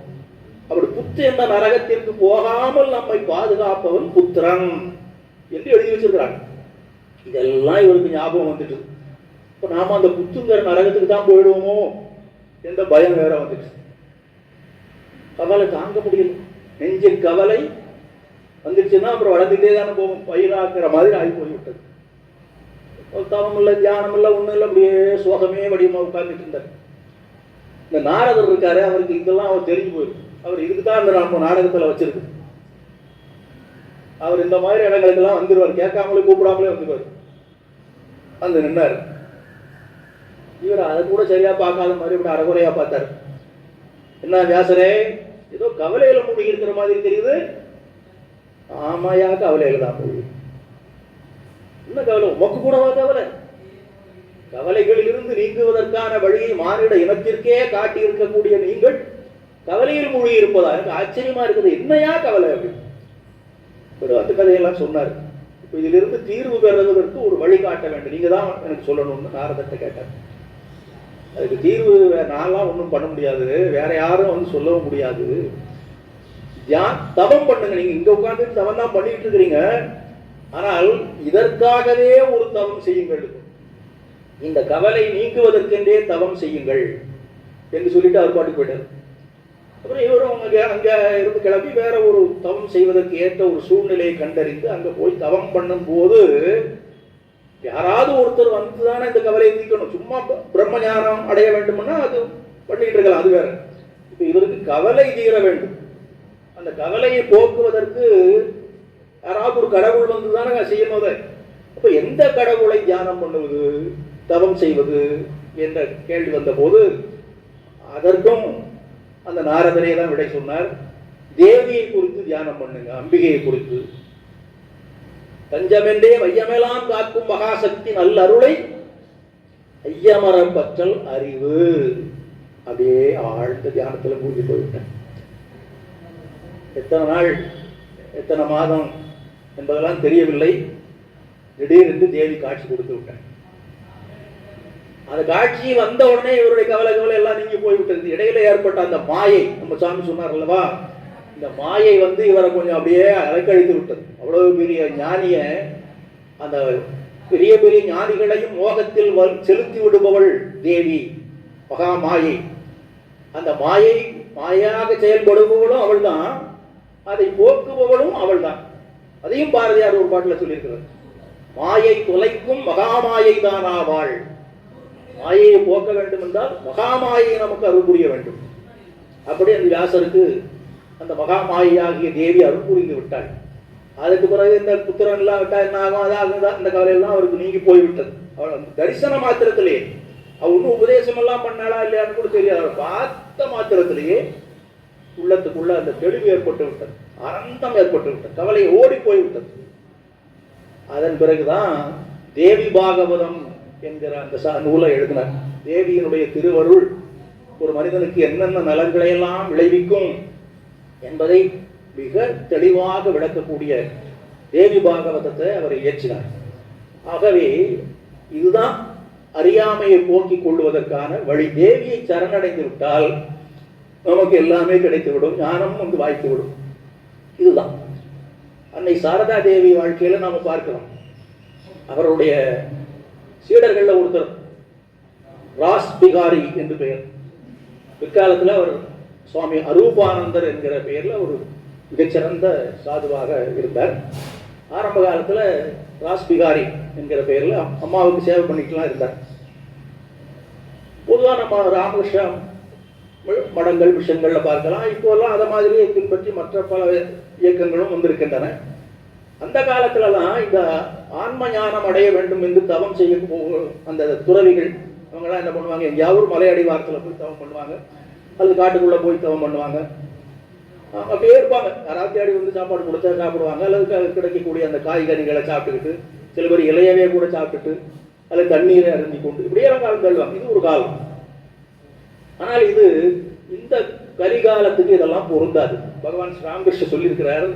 அப்படி புத்து என்ற நரகத்திற்கு போகாமல் நம்மை பாதுகாப்பவன் புத்திரன் என்று எழுதி வச்சிருக்கிறாங்க. இதெல்லாம் இவருக்கு ஞாபகம் வந்துட்டு, இப்போ நாம அந்த புத்துங்கிற நரகத்துக்கு தான் போயிடுவோமோ என்ற பயம் வேற வந்துட்டு, கவலை தாங்க முடியல. நெஞ்சில் கவலை வந்துடுச்சுன்னா அப்புறம் வளர்ந்துட்டே தானே போகும். பயிராக்குற மாதிரி ஆகி போய்விட்டது. தவம் இல்லை, தியானம் இல்லை, ஒன்றும் இல்லை, அப்படியே சோகமே வடிவமாக உட்கார்ந்துட்டு இருந்தார். இந்த நாரதர் இருக்காரு, அவருக்கு இதெல்லாம் அவர் தெரிஞ்சு போயிடும். அவர் இதுக்கு தான் இந்த நம்ம நாடகத்தில் வச்சிருக்கு. அவர் இந்த மாதிரி இடங்களுக்கெல்லாம் வந்துடுவார். கேட்காமலே கூப்பிடாமலே வந்துடுவார். வந்து நின்னார். இவர் அதை கூட சரியா பார்க்காத மாதிரி இப்படி அறகுறையா பார்த்தார். என்ன வியாசரே, ஏதோ கவலையில மூழ்கி இருக்கிற மாதிரி தெரியுது. ஆமாயா, கவலையில தான் மூழ்கி. என்ன கவலை? உமக்கு கூடவா கவலை? கவலைகளில் இருந்து நீங்குவதற்கான வழியை மானிட இனத்திற்கே காட்டி இருக்கக்கூடிய நீங்கள் கவலையில் மூழ்கி இருப்பதா? எனக்கு ஆச்சரியமா இருக்குது. என்னையா கவலை அப்படின்னு ஒரு அந்த கதையெல்லாம் சொன்னார். இப்போ இதிலிருந்து தீர்வு பெறுவதற்கு ஒரு வழி காட்ட வேண்டும், நீங்க தான் எனக்கு சொல்லணும்னு நாரதத்தை கேட்டார். அதுக்கு தீர்வு நான்லாம் ஒன்றும் பண்ண முடியாது, வேற யாரும் வந்து சொல்லவும் முடியாது. தவம் பண்ணுங்க. நீங்க இங்க உட்கார்ந்து தவம் தான் பண்ணிட்டு இருக்கிறீங்க. ஆனால் இதற்காகவே ஒரு தவம் செய்யுங்கள். இந்த கவலை நீங்குவதற்கென்றே தவம் செய்யுங்கள் என்று சொல்லிட்டு அவர் பாட்டுக்கு போயிட்டார். அப்புறம் இவரும் அங்கே இருந்து கிளம்பி வேற ஒரு தவம் செய்வதற்கு ஏற்ற ஒரு சூழ்நிலையை கண்டறிந்து அங்கே போய் தவம் பண்ணும்போது யாராவது ஒருத்தர் வந்து தானே இந்த கவலையை தீர்க்கணும். சும்மா பிரம்ம ஞானம் அடைய வேண்டும்னா அது பண்ணிட்டு இருக்கலாம், அது வேற. இப்போ இவருக்கு கவலை தீர வேண்டும். அந்த கவலையை போக்குவதற்கு யாராவது ஒரு கடவுள் வந்து தானே செய்யணும் அதை. அப்போ எந்த கடவுளை தியானம் பண்ணுவது, தவம் செய்வது என்ற கேள்வி வந்தபோது அதற்கும் அந்த நாரதரே தான் விடை சொன்னார். தேவியை குறித்து தியானம் பண்ணுங்க, அம்பிகையை குறித்து. தஞ்சமென்றே வையமெல்லாம் காக்கும் மகாசக்தி நல்ல அருளை ஐயமர பற்றல் அறிவு. அப்படியே ஆழ்ந்த தியானத்தில் மூழ்கி போய்விட்டேன். எத்தனை நாள் எத்தனை மாதம் என்பதெல்லாம் தெரியவில்லை. திடீரென்று தேவி காட்சி கொடுத்து விட்டேன். அந்த காட்சி வந்த உடனே இவருடைய கவலை எல்லாம் நீங்கி போய்விட்டது. இடையில ஏற்பட்ட அந்த மாயை, நம்ம சாமி சொன்னார் அல்லவா, இந்த மாயை வந்து இவரை கொஞ்சம் அப்படியே அலைக்கழித்து விட்டது. அவ்வளவு பெரிய ஞானிய, அந்த பெரிய பெரிய ஞானிகளையும் மோகத்தில் செலுத்தி விடுபவள் தேவி மகா மாயை. அந்த மாயாக செயல்படுபவளும் அவள் தான், அதை போக்குபவளும் அவள் தான். அதையும் பாரதியார் ஒரு பாட்டில் சொல்லியிருக்கிறார். மாயை தொலைக்கும் மகாமாயை தான் ஆவாள். மாயையை போக்க வேண்டும் என்றால் மகாமாயை நமக்கு அருள் புரிய வேண்டும். அப்படி அந்த வியாசருக்கு அந்த மகாமாயாகிய தேவி அருள் புரிந்து விட்டாள். அதுக்கு பிறகு இந்த புத்திரன் எல்லாம் விட்டா என்ன ஆகும், அதான் இந்த கவலையெல்லாம் அவருக்கு நீங்கி போய்விட்டது. அவள் அந்த தரிசன மாத்திரத்திலேயே, அவள் இன்னும் உபதேசம் எல்லாம் பண்ணாளா இல்லையான்னு கூட தெரியாது. அவள் பார்த்த மாத்திரத்திலேயே உள்ளத்துக்குள்ள அந்த தெளிவு ஏற்பட்டு விட்டது, ஆனந்தம் ஏற்பட்டு விட்டது, கவலை ஓடி போய்விட்டது. அதன் பிறகுதான் தேவி பாகவதம் என்கிற அந்த நூலை எழுதினார். தேவியினுடைய திருவருள் ஒரு மனிதனுக்கு என்னென்ன நலன்களை எல்லாம் விளைவிக்கும் என்பதை மிக தெளிவாக விளக்கக்கூடிய தேவி பாகவதத்தை அவர் இயற்றினார். ஆகவே இதுதான் அறியாமையை போக்கிக் கொள்வதற்கான வழி. தேவியை சரணடைந்து விட்டால் நமக்கு எல்லாமே கிடைத்துவிடும், ஞானம் வந்து வாய்த்துவிடும். இதுதான் அன்னை சாரதா தேவி வாழ்க்கையில நாம பார்க்கிறோம். அவருடைய சீடர்கள்ல ஒருத்தர் ராஸ் பிகாரி என்று பெயர். பிற்காலத்தில் அவர் சுவாமி அரூபானந்தர் என்கிற பெயர்ல ஒரு மிகச்சிறந்த சாதுவாக இருந்தார். ஆரம்ப காலத்தில் ராஸ் பிகாரி என்கிற பெயர்ல அம்மாவுக்கு சேவை பண்ணிக்கலாம் இருந்தார். பொதுவாக நம்ம ராமகிருஷ்ண மடங்கள் விஷயங்கள்ல பார்க்கலாம். இப்போல்லாம் அதை மாதிரியே பின்பற்றி மற்ற பல இயக்கங்களும் வந்திருக்கின்றன. அந்த காலத்துலலாம் இந்த ஆன்ம ஞானம் அடைய வேண்டும் என்று தவம் செய்ய அந்த துறவிகள் அவங்கெல்லாம் என்ன பண்ணுவாங்க, எங்கேயாவது மலையடி வாரத்தில் போய் தவம் பண்ணுவாங்க, அது காட்டுக்குள்ள போய் தவம் பண்ணுவாங்க. அப்படியே இருப்பாங்க. யாராவது தேடி வந்து சாப்பாடு கொடுத்தா சாப்பிடுவாங்க, அல்லது கிடைக்கக்கூடிய அந்த காய்கறிகளை சாப்பிட்டுக்கிட்டு, சில பேர் இலையவே கூட சாப்பிட்டுட்டு, அல்லது தண்ணீரை அருந்தி கொண்டு இப்படியே காலம் தள்ளுவாங்க. இது ஒரு காலம். ஆனால் இது இந்த கலிகாலத்துக்கு இதெல்லாம் பொருந்தாது. பகவான் ஸ்ரீராமகிருஷ்ணர் சொல்லியிருக்கிறார்,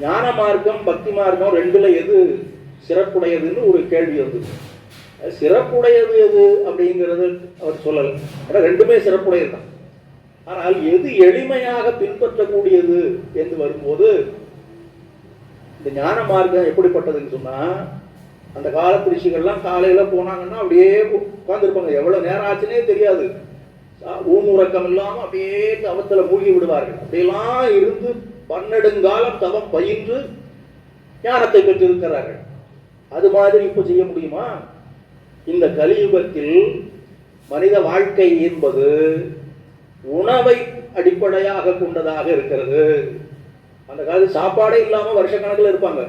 ஞான மார்க்கம் பக்தி மார்க்கம் ரெண்டுல எது சிறப்புடையதுன்னு ஒரு கேள்வி வந்து. சிறப்புடையது எது அப்படிங்கிறது அவர் சொல்லலை. ஏன்னா ரெண்டுமே சிறப்புடையது தான். ஆனால் எது எளிமையாக பின்பற்றக்கூடியது என்று வரும்போது இந்த ஞான மார்க்கம் எப்படிப்பட்டதுன்னு சொன்னா, அந்த காலத்து ரிஷிகள்லாம் காலையில போனாங்கன்னா அப்படியே உட்கார்ந்துருப்பாங்க. எவ்வளவு நேரம் ஆச்சுன்னே தெரியாது. ஊனுறக்கம் இல்லாம அப்படியே தவத்துல மூழ்கி விடுவார்கள். அப்படியெல்லாம் இருந்து பன்னெடுங்காலம் தவம் பயின்று ஞானத்தை பெற்றிருக்கிறார்கள். அது மாதிரி இப்ப செய்ய முடியுமா? இந்த கலியுகத்தில் மனித வாழ்க்கை என்பது உணவை அடிப்படையாக கொண்டதாக இருக்கிறது. அந்த காலத்தில் சாப்பாடே இல்லாம வருஷக்கணக்கில் இருப்பாங்க.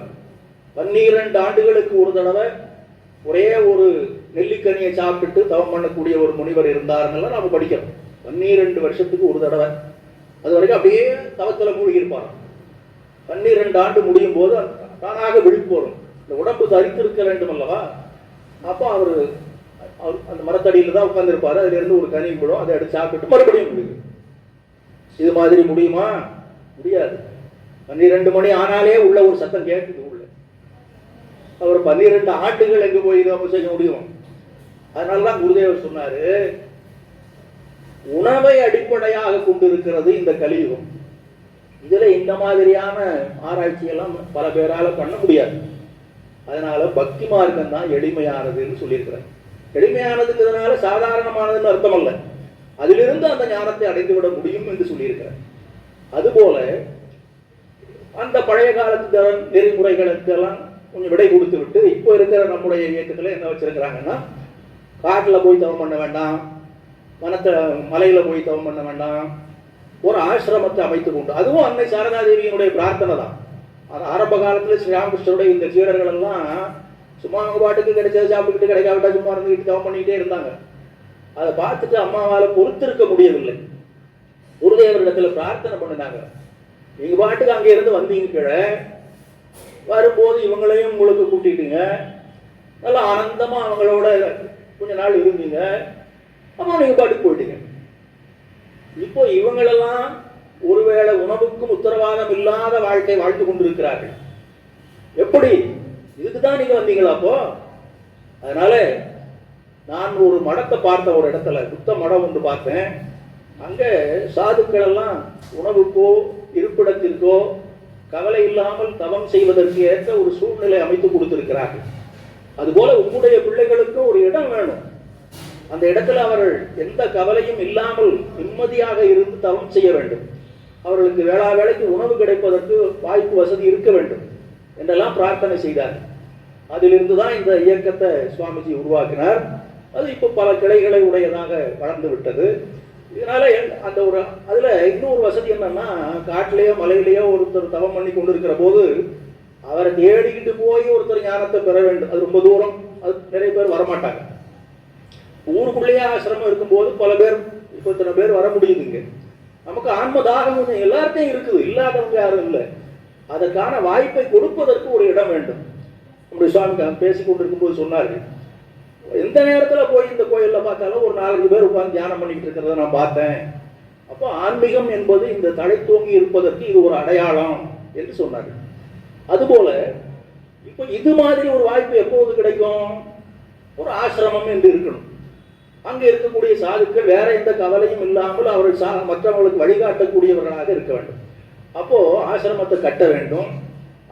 12 ஆண்டுகளுக்கு ஒரு தடவை ஒரே ஒரு நெல்லிக்கனியை சாப்பிட்டு தவம் பண்ணக்கூடிய ஒரு முனிவர் இருந்தாருன்னு நாம படிக்கிறோம். 12 வருஷத்துக்கு ஒரு தடவை. அது வரைக்கும் அப்படியே தவத்தில் மூழ்கி இருப்பார். 12 ஆண்டு முடியும் போது தானாக விழிப்பு வரும். இந்த உடம்பு தரித்திருக்க வேண்டும் அல்லவா? அப்போ அவர் அந்த மரத்தடியில் தான் உட்கார்ந்துருப்பாரு. அதுல இருந்து ஒரு கனி விடும், அதை எடுத்து சாப்பிட்டு மறுபடியும் முடியும். இது மாதிரி முடியுமா? முடியாது. 12 மணி ஆனாலே உள்ள ஒரு சத்தம் கேட்குது உள்ள. அவர் 12 ஆண்டுகள் எங்கு போய் நம்ம செய்ய முடியும்? அதனாலதான் குருதேவர் சொன்னாரு, உணவை அடிப்படையாக கொண்டிருக்கிறது இந்த கலியுகம். இதுல இந்த மாதிரியான ஆராய்ச்சியெல்லாம் பல பேரால பண்ண முடியாது. அதனால பக்தி மார்க்கம் தான் எளிமையானதுன்னு சொல்லியிருக்கிறார். எளிமையானதுங்கிறதுனால சாதாரணமானதுன்னு அர்த்தம் அல்ல. அதிலிருந்து அந்த ஞானத்தை அடைந்துவிட முடியும் என்று சொல்லியிருக்கிறார். அதுபோல அந்த பழைய காலத்து நெறிமுறைகளுக்கெல்லாம் கொஞ்சம் விடை கொடுத்து விட்டு இப்போ இருக்கிற நம்முடைய இயக்கத்தில் என்ன வச்சிருக்கிறாங்கன்னா, காட்டில் போய் தவம் பண்ண வேண்டாம், மலையில் போய் தவம் பண்ண வேண்டாம், ஒரு ஆசிரமத்தை அமைத்து கொண்டு, அதுவும் அன்னை சாரதாதேவியினுடைய பிரார்த்தனை தான். அது ஆரம்ப காலத்தில் ஸ்ரீராமகிருஷ்ணருடைய இந்த சீடர்கள் எல்லாம் சும்மா அவங்க பாட்டுக்கு கிடைச்சது சாப்பிட்டுக்கிட்டு கிடைக்காவிட்டா சும்மா இருந்துக்கிட்டு தவம் பண்ணிக்கிட்டே இருந்தாங்க. அதை பார்த்துட்டு அம்மாவால் பொறுத்திருக்க முடியவில்லை. குருதேவரிடத்தில் பிரார்த்தனை பண்ணினாங்க, நீங்க பாட்டுக்கு அங்கே இருந்து வந்தீங்க, கீழே வரும்போது இவங்களையும் உங்களுக்கு கூட்டிட்டுங்க, நல்லா ஆனந்தமா அவங்களோட கொஞ்ச நாள் இருந்தீங்க, அப்புறம் நீங்க பாட்டுக்கு போயிட்டீங்க. இப்போ இவங்களெல்லாம் ஒருவேளை உணவுக்கும் உத்தரவாதம் இல்லாத வாழ்க்கை வாழ்ந்து கொண்டிருக்கிறார்கள். எப்படி? இதுக்குதான் நீங்க வந்தீங்களா? அப்போ அதனால நான் ஒரு மடத்தை பார்த்தேன், ஒரு இடத்துல புத்த மடம் ஒன்று பார்த்தேன். அங்க சாதுக்கள் எல்லாம் உணவுக்கோ இருப்பிடத்திற்கோ கவலை இல்லாமல் தவம் செய்வதற்கு ஏற்ற ஒரு சூழ்நிலை அமைத்து கொடுத்திருக்கிறார்கள். அதுபோல உங்களுடைய பிள்ளைகளுக்கும் ஒரு இடம் வேணும். அந்த இடத்துல அவர்கள் எந்த கவலையும் இல்லாமல் நிம்மதியாக இருந்து தவம் செய்ய வேண்டும். அவர்களுக்கு வேளா வேளைக்கு உணவு கிடைப்பதற்கு வாய்ப்பு வசதி இருக்க வேண்டும் என்றெல்லாம் பிரார்த்தனை செய்தார். அதிலிருந்து தான் இந்த இயக்கத்தை சுவாமிஜி உருவாக்கினார். அது இப்போ பல கிளைகளை உடையதாக வளர்ந்து விட்டது. இதனால அந்த ஒரு அதுல இன்னொரு வசதி என்னன்னா, காட்டிலேயோ மலையிலேயோ ஒருத்தர் தவம் பண்ணி கொண்டிருக்கிற போது அவரை தேடிக்கிட்டு போய் ஒருத்தர் ஞானத்தை பெற வேண்டும். அது ரொம்ப தூரம், அது நிறைய பேர் வரமாட்டாங்க. ஊருக்குள்ளேயே ஆசிரமம் இருக்கும்போது பல பேர், இப்போ இத்தனை பேர் வர முடியுதுங்க. நமக்கு ஆன்மதாகம் கொஞ்சம் எல்லார்ட்டையும் இருக்குது, இல்லாதவங்க யாரும் இல்லை. அதற்கான வாய்ப்பை கொடுப்பதற்கு ஒரு இடம் வேண்டும். நம்முடைய சுவாமி பேசி கொண்டிருக்கும் போது சொன்னார்கள், எந்த நேரத்தில் போய் இந்த கோயிலில் பார்த்தாலும் ஒரு 4 பேர் உட்கார்ந்து தியானம் பண்ணிக்கிட்டு இருக்கிறத நான் பார்த்தேன். அப்போ ஆன்மீகம் என்பது இந்த தலை தோங்கி இருப்பதற்கு இது ஒரு அடையாளம் என்று சொன்னார்கள். அதுபோல இப்போ இது மாதிரி ஒரு வாய்ப்பு எப்போது கிடைக்கும்? ஒரு ஆசிரமம் என்று இருக்கணும். அங்கே இருக்கக்கூடிய சாதுக்கள் வேற எந்த கவலையும் இல்லாமல் அவர்கள் மற்றவர்களுக்கு வழிகாட்டக்கூடியவர்களாக இருக்க வேண்டும். அப்போ ஆசிரமத்தை கட்ட வேண்டும்,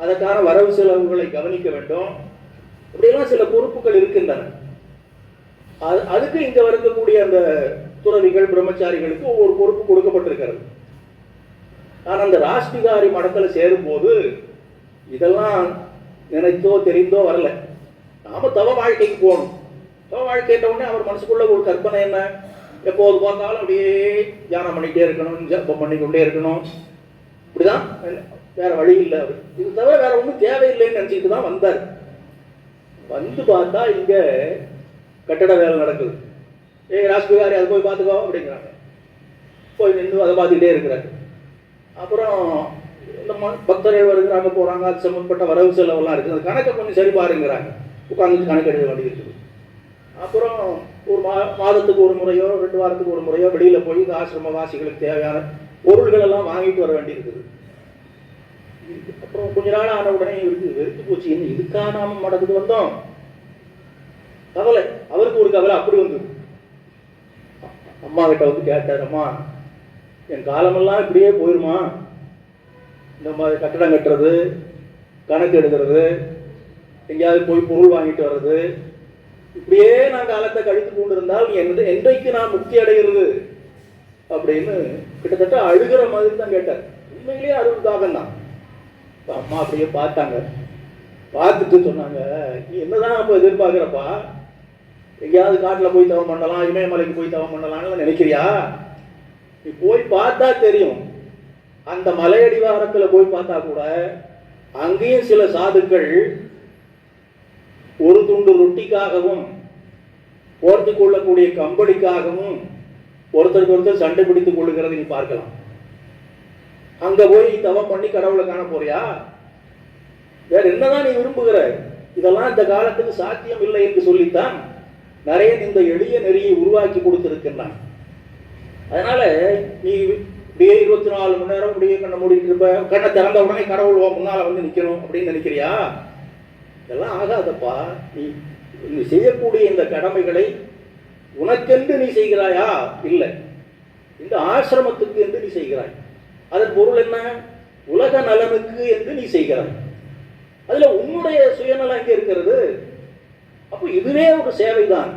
அதற்கான வரவு செலவுகளை கவனிக்க வேண்டும். இப்படியெல்லாம் சில பொறுப்புகள் இருக்கின்றன. அதுக்கு இங்க இருக்கக்கூடிய அந்த துறவிகள் பிரம்மச்சாரிகளுக்கு ஒவ்வொரு பொறுப்பு கொடுக்கப்பட்டிருக்கிறது. நான் அந்த ராஷ்டிகாரி மடத்தில் சேரும்போது இதெல்லாம் நினைத்தோ தெரிந்தோ வரல. நாம தவ வாழ்க்கைக்கு போகணும். தவ வாழ்க்கைட்ட உடனே அவர் மனசுக்குள்ள ஒரு கற்பனை என்ன, எப்போது பார்த்தாலும் அப்படியே தியானம் பண்ணிக்கிட்டே இருக்கணும், ஜபம் பண்ணிக்கொண்டே இருக்கணும். இப்படிதான், வேற வழி இல்லை. அவர் இது தவிர வேற ஒன்றும் தேவையில்லைன்னு நினைச்சிட்டு தான் வந்தார். வந்து பார்த்தா இங்க கட்டட வேலை நடக்குது. ராஷ்டிகாரி அதை போய் பார்த்துக்கோ அப்படிங்கிறாங்க. போய் நின்று அதை பார்த்துக்கிட்டே இருக்கிறாரு. அப்புறம் இந்த பக்தர்கள் வருகிறாங்க போறாங்க, அது சம்பந்தப்பட்ட வரவு செலவெல்லாம் இருக்குது, அந்த கணக்கை கொஞ்சம் சரி பாருங்கிறாங்க. உட்காந்து கணக்கு எடுக்க வேண்டி இருக்குது. அப்புறம் ஒரு மாதத்துக்கு ஒரு முறையோ 2 வாரத்துக்கு ஒரு முறையோ வெளியில போய் இந்த ஆசிரம வாசிகளுக்கு தேவையான பொருள்கள் எல்லாம் வாங்கிட்டு வர வேண்டி இருக்குது. அப்புறம் கொஞ்ச நாள் ஆன உடனே இவருக்கு வெறுத்து போச்சு, என்ன இதுக்காக நாம மடத்துக்கு வந்தோம். கவலை, அவருக்கு ஒரு கவலை அப்படி வந்து அம்மா கிட்ட வந்து கேட்டார், அம்மா என் காலமெல்லாம் இப்படியே போயிருமா? இந்த மாதிரி கட்டடம் கட்டுறது, கணக்கு எடுக்கிறது, எங்கேயாவது போய் பொருள் வாங்கிட்டு வர்றது, இப்படியே நான் காலத்தை கழித்து கொண்டு இருந்தால் என்றைக்கு நான் முக்தி அடைகிறது அப்படின்னு கிட்டத்தட்ட அழுகிற மாதிரி தான் கேட்டார். உண்மையிலேயே அருள் தாகம் தான். அம்மா அப்படியே பார்த்தாங்க. பார்த்துட்டு சொன்னாங்க, நீ என்னதான் அப்போ எதிர்பார்க்குறப்பா? எங்கேயாவது காட்டில் போய் தவம் பண்ணலாம், இமயமலைக்கு போய் தவம் பண்ணலாம்னு நினைக்கிறியா? நீ போய் பார்த்தா தெரியும். அந்த மலையடிவாரத்தில் போய் பார்த்தா கூட அங்கேயும் சில சாதுக்கள் ஒரு துண்டு ரொட்டிக்காகவும் போர்த்து கொள்ளக்கூடிய கம்பளிக்காகவும் ஒருத்தருக்கு ஒருத்தர் சண்டை பிடித்துக் கொள்ளுகிறது நீ பார்க்கலாம். அங்க போய் தவம் பண்ணி கடவுளை காண போறியா? வேற என்னதான் நீ விரும்புகிற? இதெல்லாம் இந்த காலத்துக்கு சாத்தியம் இல்லை என்று சொல்லித்தான் நிறைய இந்த எளிய நெறியை உருவாக்கி கொடுத்திருக்கின்றான். அதனால நீ இப்படியே 24 மணி நேரம் இப்படியே கண்ணை மூடிட்டு இருப்ப, கண்ணை திறந்த உடனே கடவுள் முன்னால வந்து நிக்கணும் அப்படின்னு நினைக்கிறியா? இதெல்லாம் ஆகாதப்பா. நீ செய்யக்கூடிய இந்த கடமைகளை உனக்கென்று நீ செய்கிறாயா? இல்லை, இந்த ஆசிரமத்துக்கு என்று நீ செய்கிறாய். அதன் பொருள் என்ன? உலக நலனுக்கு என்று நீ செய்கிறாய். அதுல உன்னுடைய சுயநலம் எங்க இருக்கிறது? அப்போ இதுவே ஒரு சேவைதான்,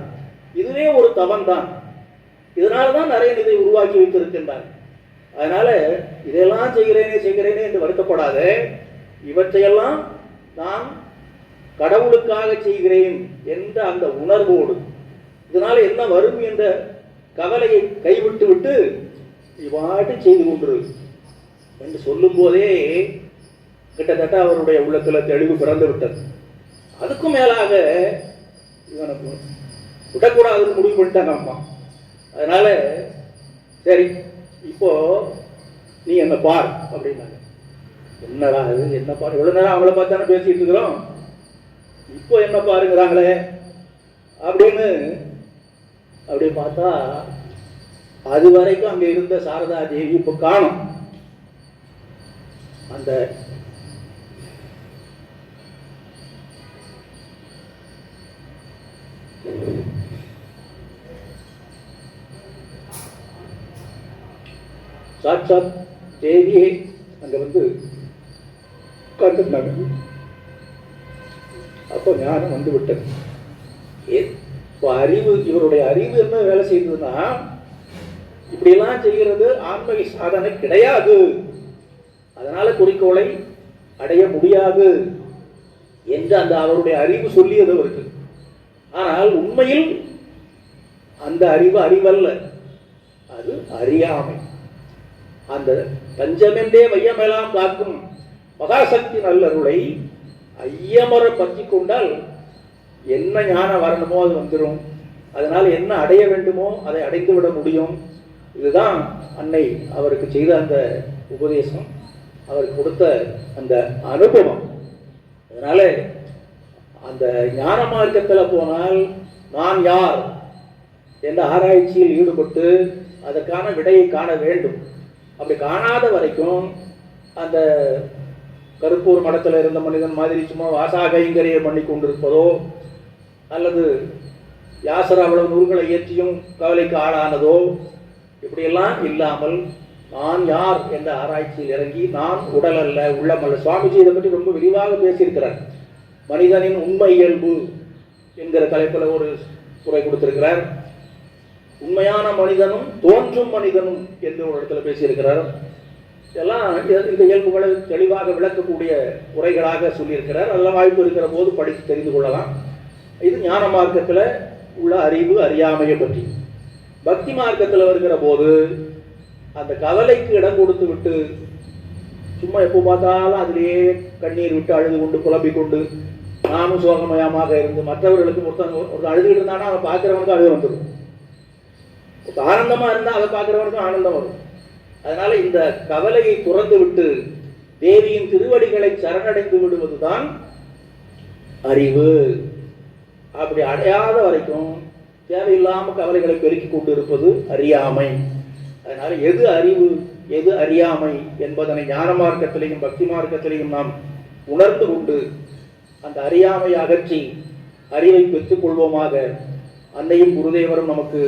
இதுவே ஒரு தவம் தான். இதனால தான் நரேன் இதை உருவாக்கி வைத்திருக்கின்றார். அதனால இதையெல்லாம் செய்கிறேனே என்று வருத்தப்படாத, இவற்றையெல்லாம் நான் கடவுளுக்காக செய்கிறேன் என்ற அந்த உணர்வோடு, இதனால என்ன வரும் என்ற கவலையை கைவிட்டு விட்டு இவ்வாறு செய்து கொண்டு என்று சொல்லும் போதே கிட்டத்தட்ட அவருடைய உள்ளத்தில் தெளிவு பிறந்து விட்டது. அதுக்கும் மேலாக இவனுக்கு விடக்கூடாதுன்னு முடிவு பண்ணிட்டாங்க அம்மா. அதனால சரி இப்போ நீ என்ன பார் அப்படின்னாங்க. என்னடா அது, என்ன பாரு, எவ்வளவு நேரம் அவங்கள பார்த்தானே பேசிட்டு இருக்கிறோம், இப்போ என்ன பாருங்கிறாங்களே அப்படின்னு அப்படி பார்த்தா அது வரைக்கும் அங்க இருந்த சாரதா தேவி இப்ப காணும். அந்த சாட்சாத் தேவியை அங்க வந்து உட்கார்ந்துருந்தாங்க. அப்போ ஞானம் வந்து விட்டது. இப்போ அறிவு, இவருடைய அறிவு என்ன வேலை செய்ததுன்னா, இப்படியெல்லாம் செய்கிறது ஆன்மீக சாதனை கிடையாது, அதனால குறிக்கோளை அடைய முடியாது என்று அந்த அவருடைய அறிவு சொல்லியது அவருக்கு. ஆனால் உண்மையில் அந்த அறிவு அறிவல்ல, அது அறியாமை. அந்த பஞ்சமென்றே வையமெல்லாம் காக்கும் மகாசக்தி நல்லருளை ஐயமர பற்றி கொண்டால் என்ன ஞானம் வரணுமோ அது வந்துடும், அதனால் என்ன அடைய வேண்டுமோ அதை அடைந்து விட முடியும். இதுதான் அன்னை அவருக்கு செய்த அந்த உபதேசம், அவருக்கு கொடுத்த அந்த அனுபவம். அதனால அந்த ஞான மார்க்கத்தில் போனால் நான் யார் என்ற ஆராய்ச்சியில் ஈடுபட்டு அதற்கான விடையை காண வேண்டும். அப்படி காணாத வரைக்கும் அந்த கருப்பூர் மடத்தில் இருந்த மனிதன் மாதிரி சும்மா வாசா கைங்கரியை பண்ணி கொண்டிருப்பதோ, அல்லது யாசர் அவ்வளவு நூல்களை இயற்றியும் கவலைக்கு ஆளானதோ, இப்படியெல்லாம் இல்லாமல் நான் யார் என்ற ஆராய்ச்சியில் இறங்கி, நான் உடல் அல்ல உள்ளம் அல்ல. சுவாமிஜி இதை பற்றி ரொம்ப விரிவாக பேசியிருக்கிறார். மனிதனின் உண்மை இயல்பு என்கிற தலைப்பில் ஒரு உரை கொடுத்திருக்கிறார். உண்மையான மனிதனும் தோன்றும் மனிதனும் என்று ஒரு இடத்துல பேசியிருக்கிறார். இதெல்லாம் இந்த இயல்புகளை தெளிவாக விளக்கக்கூடிய உரைகளாக சொல்லியிருக்கிறார். அதெல்லாம் வாய்ப்பு இருக்கிற போது படித்து தெரிந்து கொள்ளலாம். இது ஞான மார்க்கத்தில் உள்ள அறிவு அறியாமையை பற்றி. பக்தி மார்க்கத்தில் வருகிற போது அந்த கவலைக்கு இடம் கொடுத்து விட்டு சும்மா எப்போ பார்த்தாலும் அதிலேயே கண்ணீர் விட்டு அழுது கொண்டு புலம்பிக் கொண்டு நானும் சோகமயமாக இருந்து மற்றவர்களுக்கு ஒருத்தன் அழுதுகிட்டு இருந்தானா அதை பார்க்குறவனுக்கு அழுது வந்துடும், ஆனந்தமாக இருந்தால் அதை பார்க்குறவனுக்கும் ஆனந்தம் வரும். அதனால இந்த கவலையை துறந்து விட்டு தேவியின் திருவடிகளை சரணடைந்து விடுவதுதான் அறிவு. அப்படி அடையாத வரைக்கும் தேவையில்லாமல் கவலைகளை பெருக்கிக் கொண்டு இருப்பது அறியாமை. அதனால எது அறிவு எது அறியாமை என்பதனை ஞான மார்க்கத்திலையும் பக்தி மார்க்கத்திலையும் நாம் உணர்ந்து கொண்டு அந்த அறியாமை அகற்றி அறிவை பெற்றுக் கொள்வோமாக. அன்னையும் குருதேவரும் நமக்கு